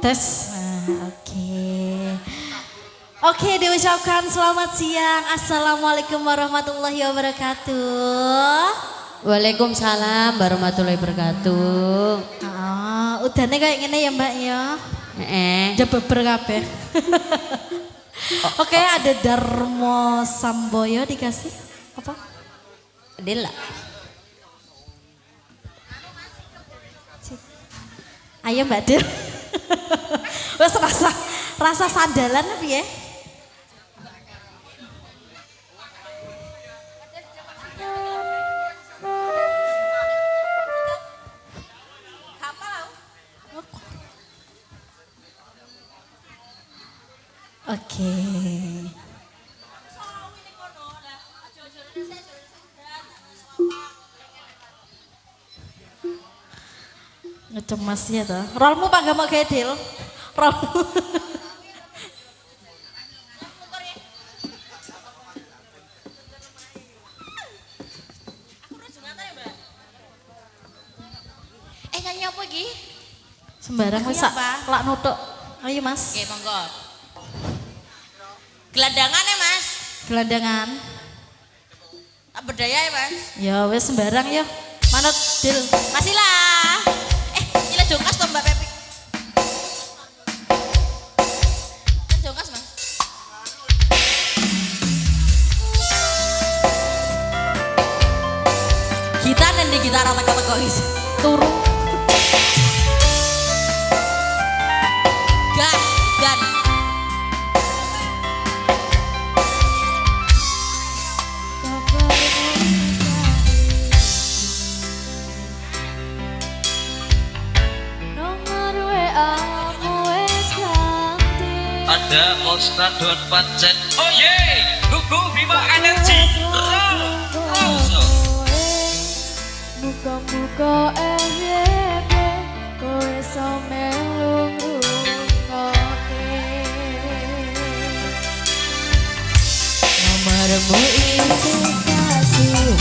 Tes. Oke, diucapkan selamat siang. Assalamualaikum warahmatullahi wabarakatuh. Waalaikumsalam warahmatullahi wabarakatuh. Udahnya kayak gini ya Mbak ya. Jebeber kabeh. Oke, ada Darmo Samboyo dikasih apa? Dela. Ayo Mbak Del. Wes rasa sandalan apa ya? Oke. Ngecemas ya toh. Rolmu pak gak mau kayak Del. Rolmu. Nyanyi apa lagi? Sembarang wis sak lak nutuk. Ayo Mas. Oke, monggo. Gelandangan ya Mas? Gelandangan. Tak berdaya ya Mas? Ya wis sembarang ya. Manut Del. Masih lah. Gila jongkas toh Mbak Pepi. Kan jongkas Mas. Kita nanti kita rata-rata guys. Turu. Gan. Ada Osnadon Pancet. Oh ye, Gugu Bima Energi. Muka-muka FYP kowe iso melu ngrungokke. Nomormu isi kasih.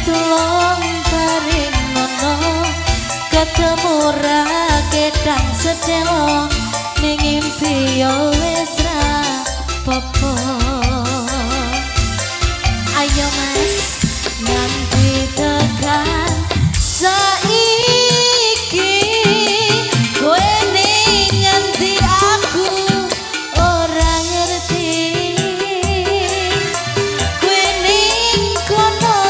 Tulung parimono ketemu raketan sedelo ning impi yo wis ra popo. Ayo Mas nanti tekan saiki kowe ning ngendi aku ora ngerti. Kowe ning kono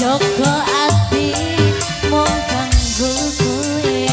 Joko ati mong kanggo kowe.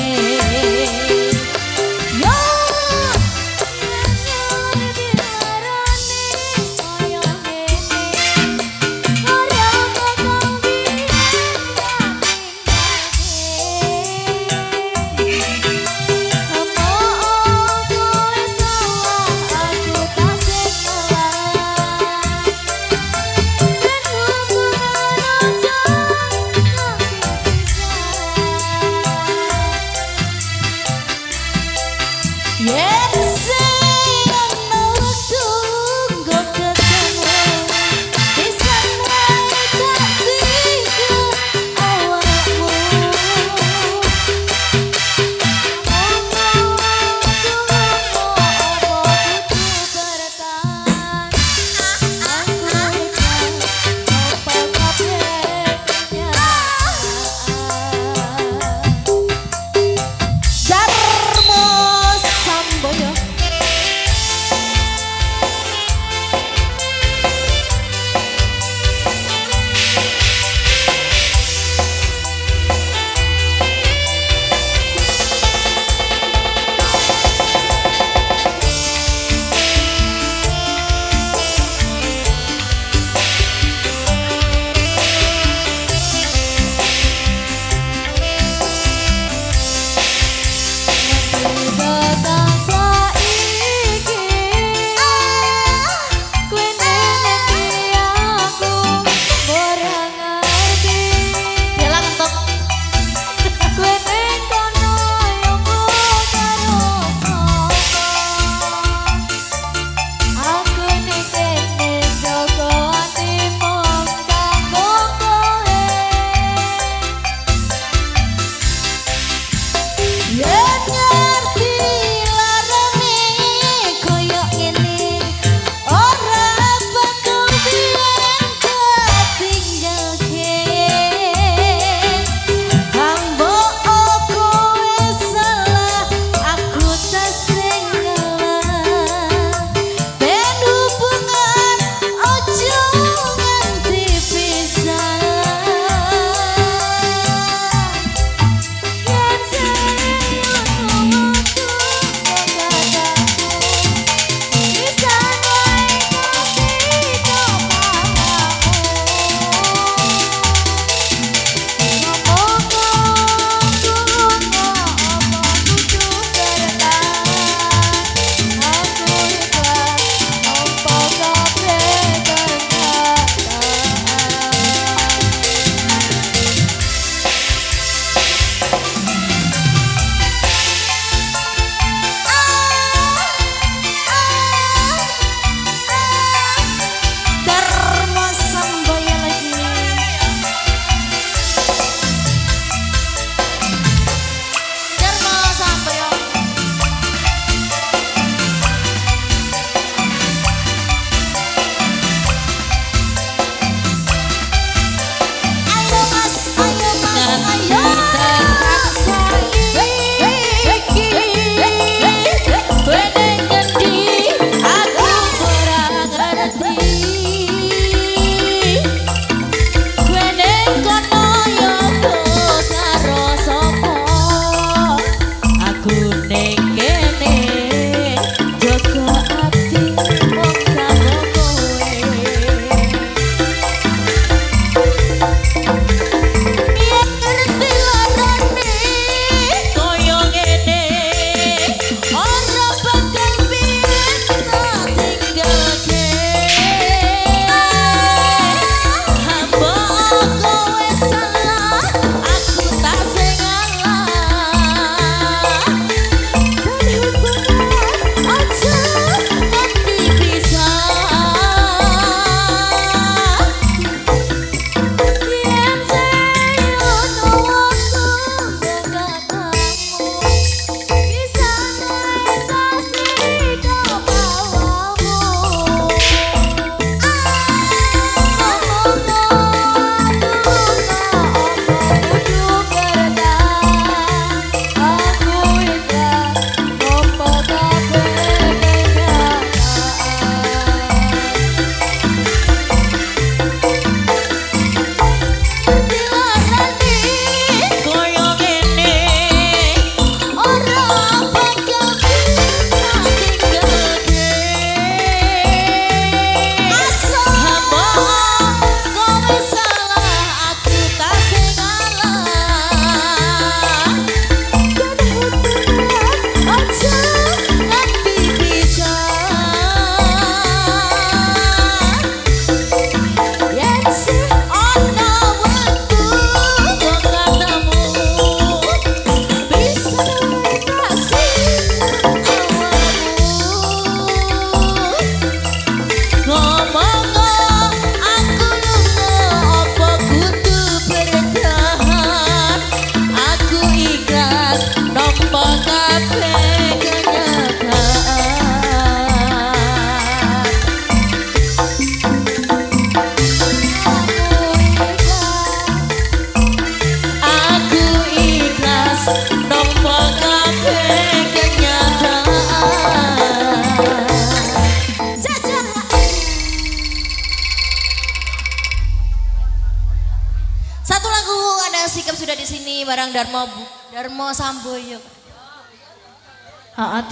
Sumi barang Darmo Samboyo.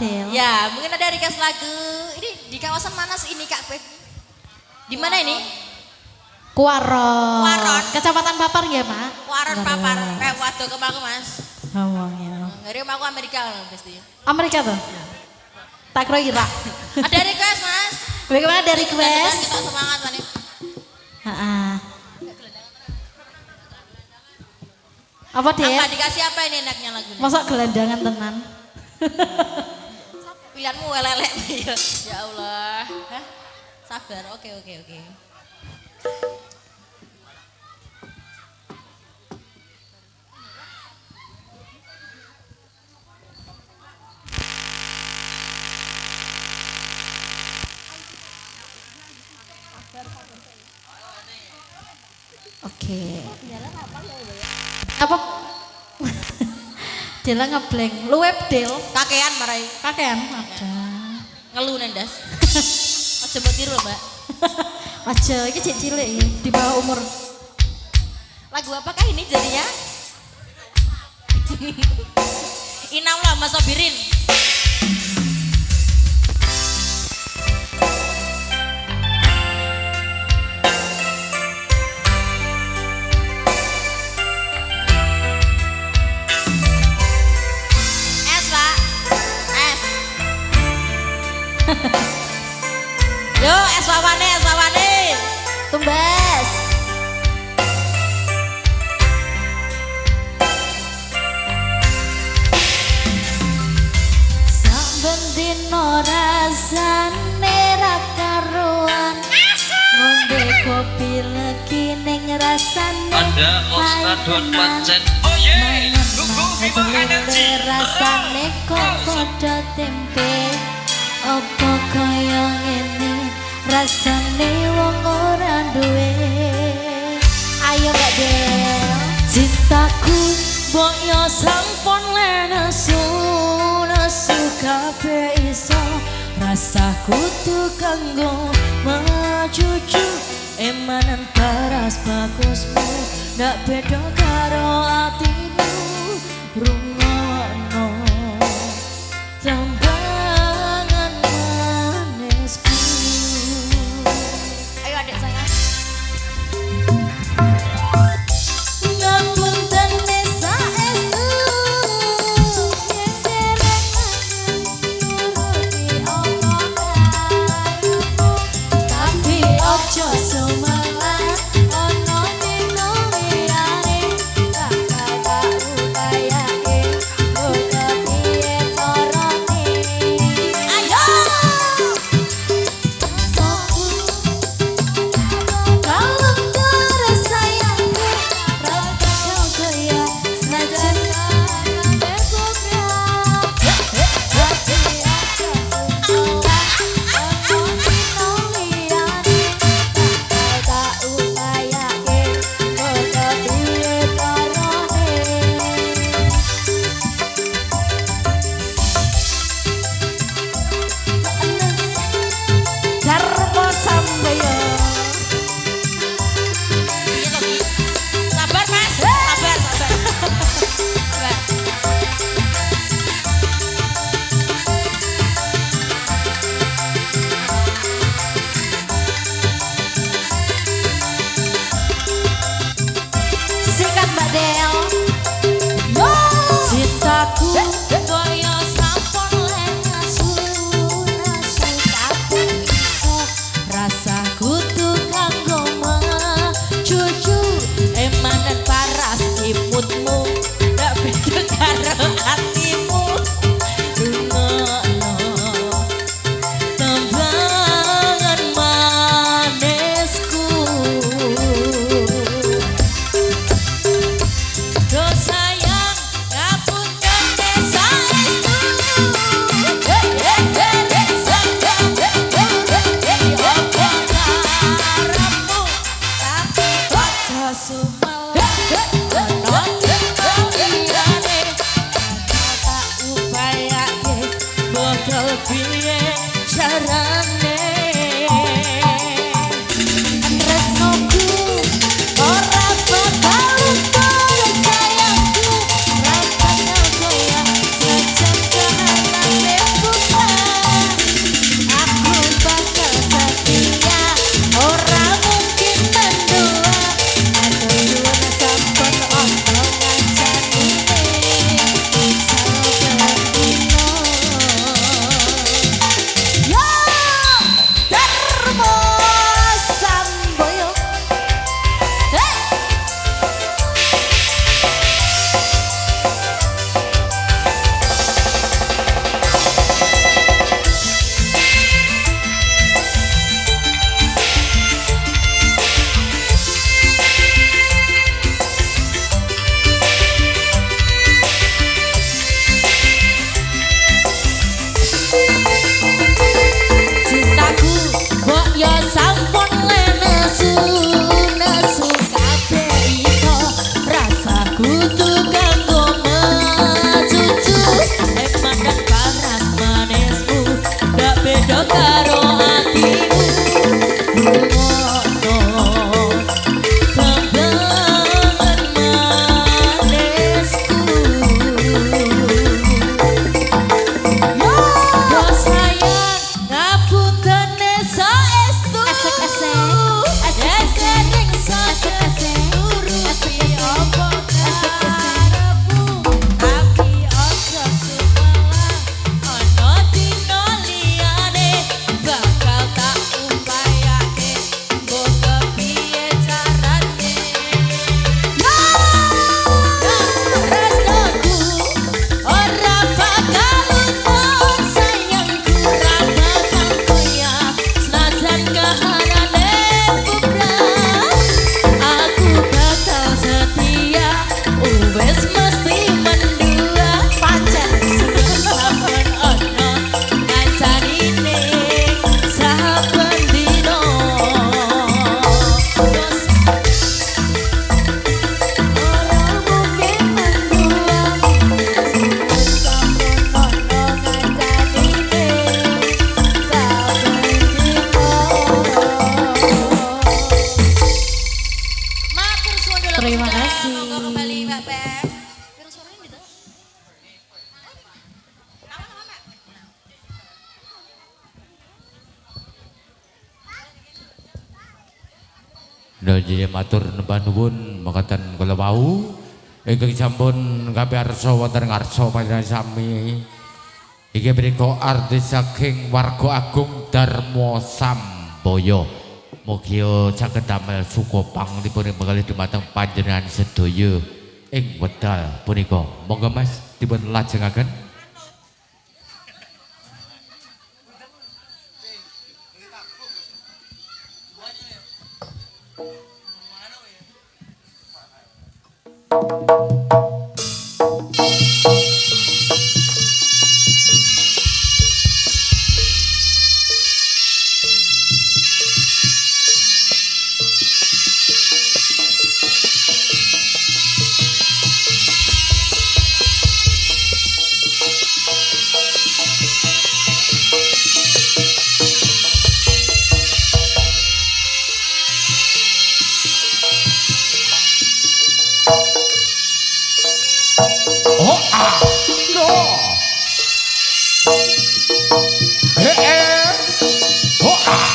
Del. Ya, mungkin ada request lagu. Ini di kawasan mana sih ini Kak Beb? Di mana ini? Kuaron. Kuaron. Kecamatan Papar ya, Mak? Kuaron Papar. Waduh kemaku Mas. Ngomongnya. Ngeri aku Amerika loh pasti. Amerika tuh? Tak kira Irak. Ada request Mas. Bagaimana ada request? Kita semangat Mas. Apa Del? Apa dikasih apa ini enaknya lagunya? Masa gelandangan tenan? Pilihanmu lelek ya Allah. Hah? Sabar. Oke. Oke. Apa? Dela ngeblank. Lu web Del? Kakean marai. Kakean ada. Ngeluh nendas. Aja mbok tiru lho, Mbak. Aja iki cek cilik ya, di bawah umur. Lagu apakah ini jadinya? Inaulah Mas Sobirin. Yo, es wawane. Tumbas. Saben dino rasane ra karuan. Ngombe kopi legi ning rasane. Ada Osnadon pancen. Oh yeah, Gugu Bima Energy. Rasane kok padha tempe. Apa kaya ngene rasane wong ora duwe. Ayo Mbak Del. Cintaku mbok yo sampun lenesu kabeh iso rasaku tuh kanggo majuju emanan paras bagusmu ndak beda karo atimu rungono tambangan manisku. Ayo adik sayang. Ngapunten desa estu nuruti omonganmu tapi ojo sumelan ono dino liyane bakal tak upayake kudu piye carane. Ayo. Kalau cara sayangku rata kau goyah senajan kangen tapi aku ono dino liyane bakal tak upayake kudu piye carane. Darmo Samboyo. Sabar Mas. Sabar. Sabar. Sikat Mbak Del. Cintaku koyo sampun lenasu kabeh iso rasaku tuh kanggo majuju emanan paras imutmu ndak beda karo atimu rungono tembangan manisku. Yo sayang ngapunten desa estu opo karepmu tapi ojo sumelan ono dino liyane tak upayake bodol piye carane. Tresnoku ora bakal luntur sayangku padha karo atimu rungokno kembangan manisku. Yo sayang ngapuntene saestu Deketing saestu nuruti apa karepmu tapi aja sumalah ana dina liyane bakal tak upayake nggo kepiye carane. Yo tresnoku ora bakal luntur sayangku ora bakal goyah senajan kahanane berat aku bakal setia wes mesti mendua pancen saben ana kancanine saben dino terus ora mungkin mendua saben ana kancanine saben dino. Matur suwun dulu. Terima kasih. Monggo kembali Mbak Pep. Pirang suaranya gitu? Jadi matur nembah nuwun mekaten kula wau ingkang sampun kapiarsa wonten ngarsa panjenengan sami. Iki menika artis saking warga agung Darmo Samboyo. Mugi saged damel sukopang dipun bekalih dumateng panjenengan sedaya ing wekdal punika. Monggo Mas dipun lajengaken. Oh ah no oh ah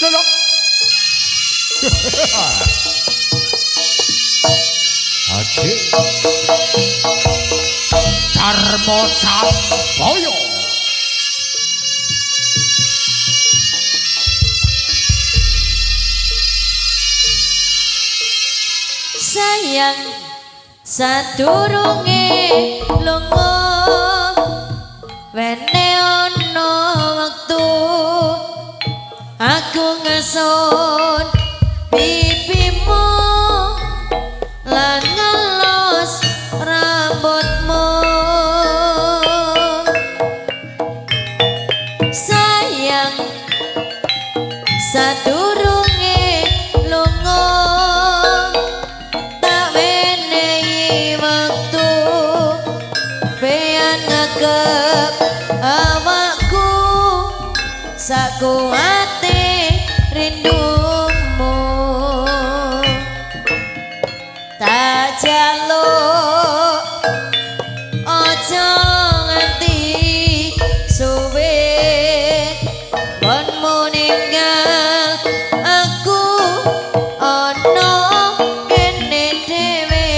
no no Aji Darmo Samboyo. Sayang sadurunge lunga wene ana wektu aku ngesun pipimu lan ngelus rambutmu. Sayang sadurunge lunga tak wenehi wektu pean ngegep awakku sakuwate rindumu tak jaluk aja nganti suwe konmu ninggal aku ana kene dhewe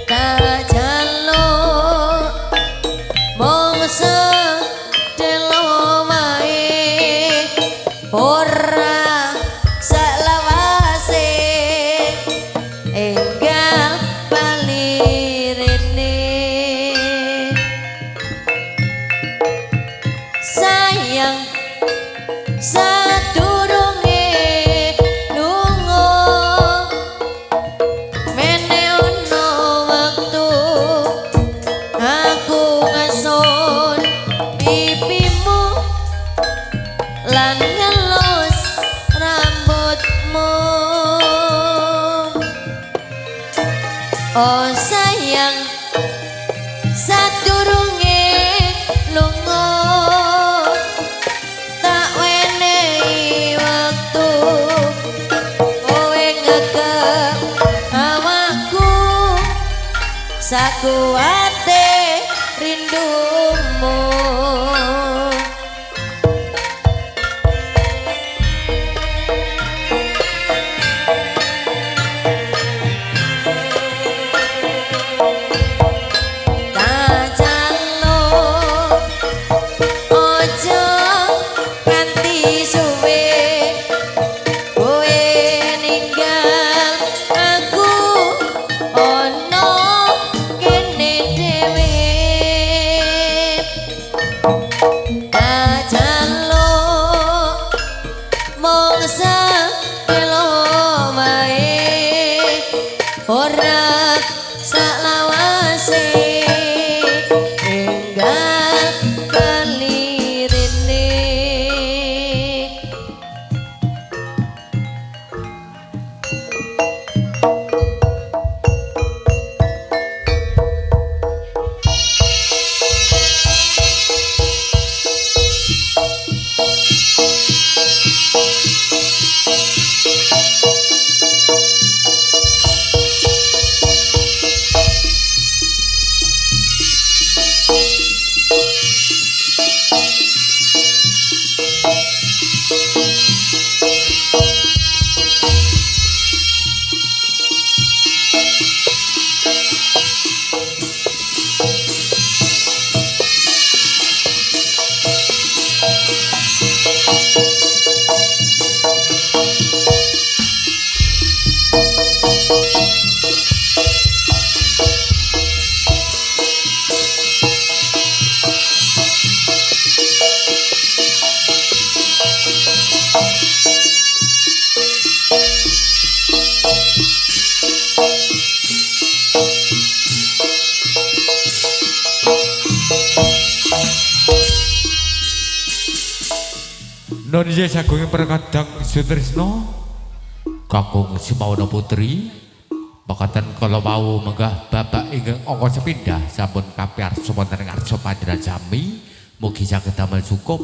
tak jaluk mung sedelo Oh sayang sadurunge lunga tak wenehi wektu kowe ngegep awakku sakuwate rindumu. Ora saklawase enggal kelirine. Non iya sagunging perkadang Sutrisno kakung Simawana Putri makaten kala wau menggah bapak ingkang angka sepindhah sampun kapiyarsa wonten ing arsa panjenengan sami mugi saged damel suka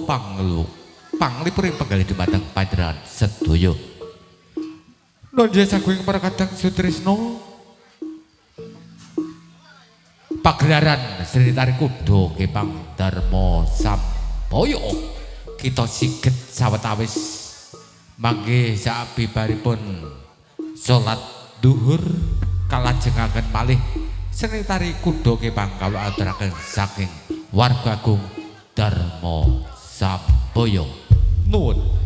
panglipur penggalih dumateng panjenengan sedaya. Non iya sagunging perkadang Sutrisno pagelaran Sri Tari Kuda Kepang Darma Sampaya kita siget sawetawis mangke sabibaripun salat duhur kalajengaken malih Sri Tari Kuda Kepang kawula aturaken saking warga agung Darma Sampaya. Nuwun.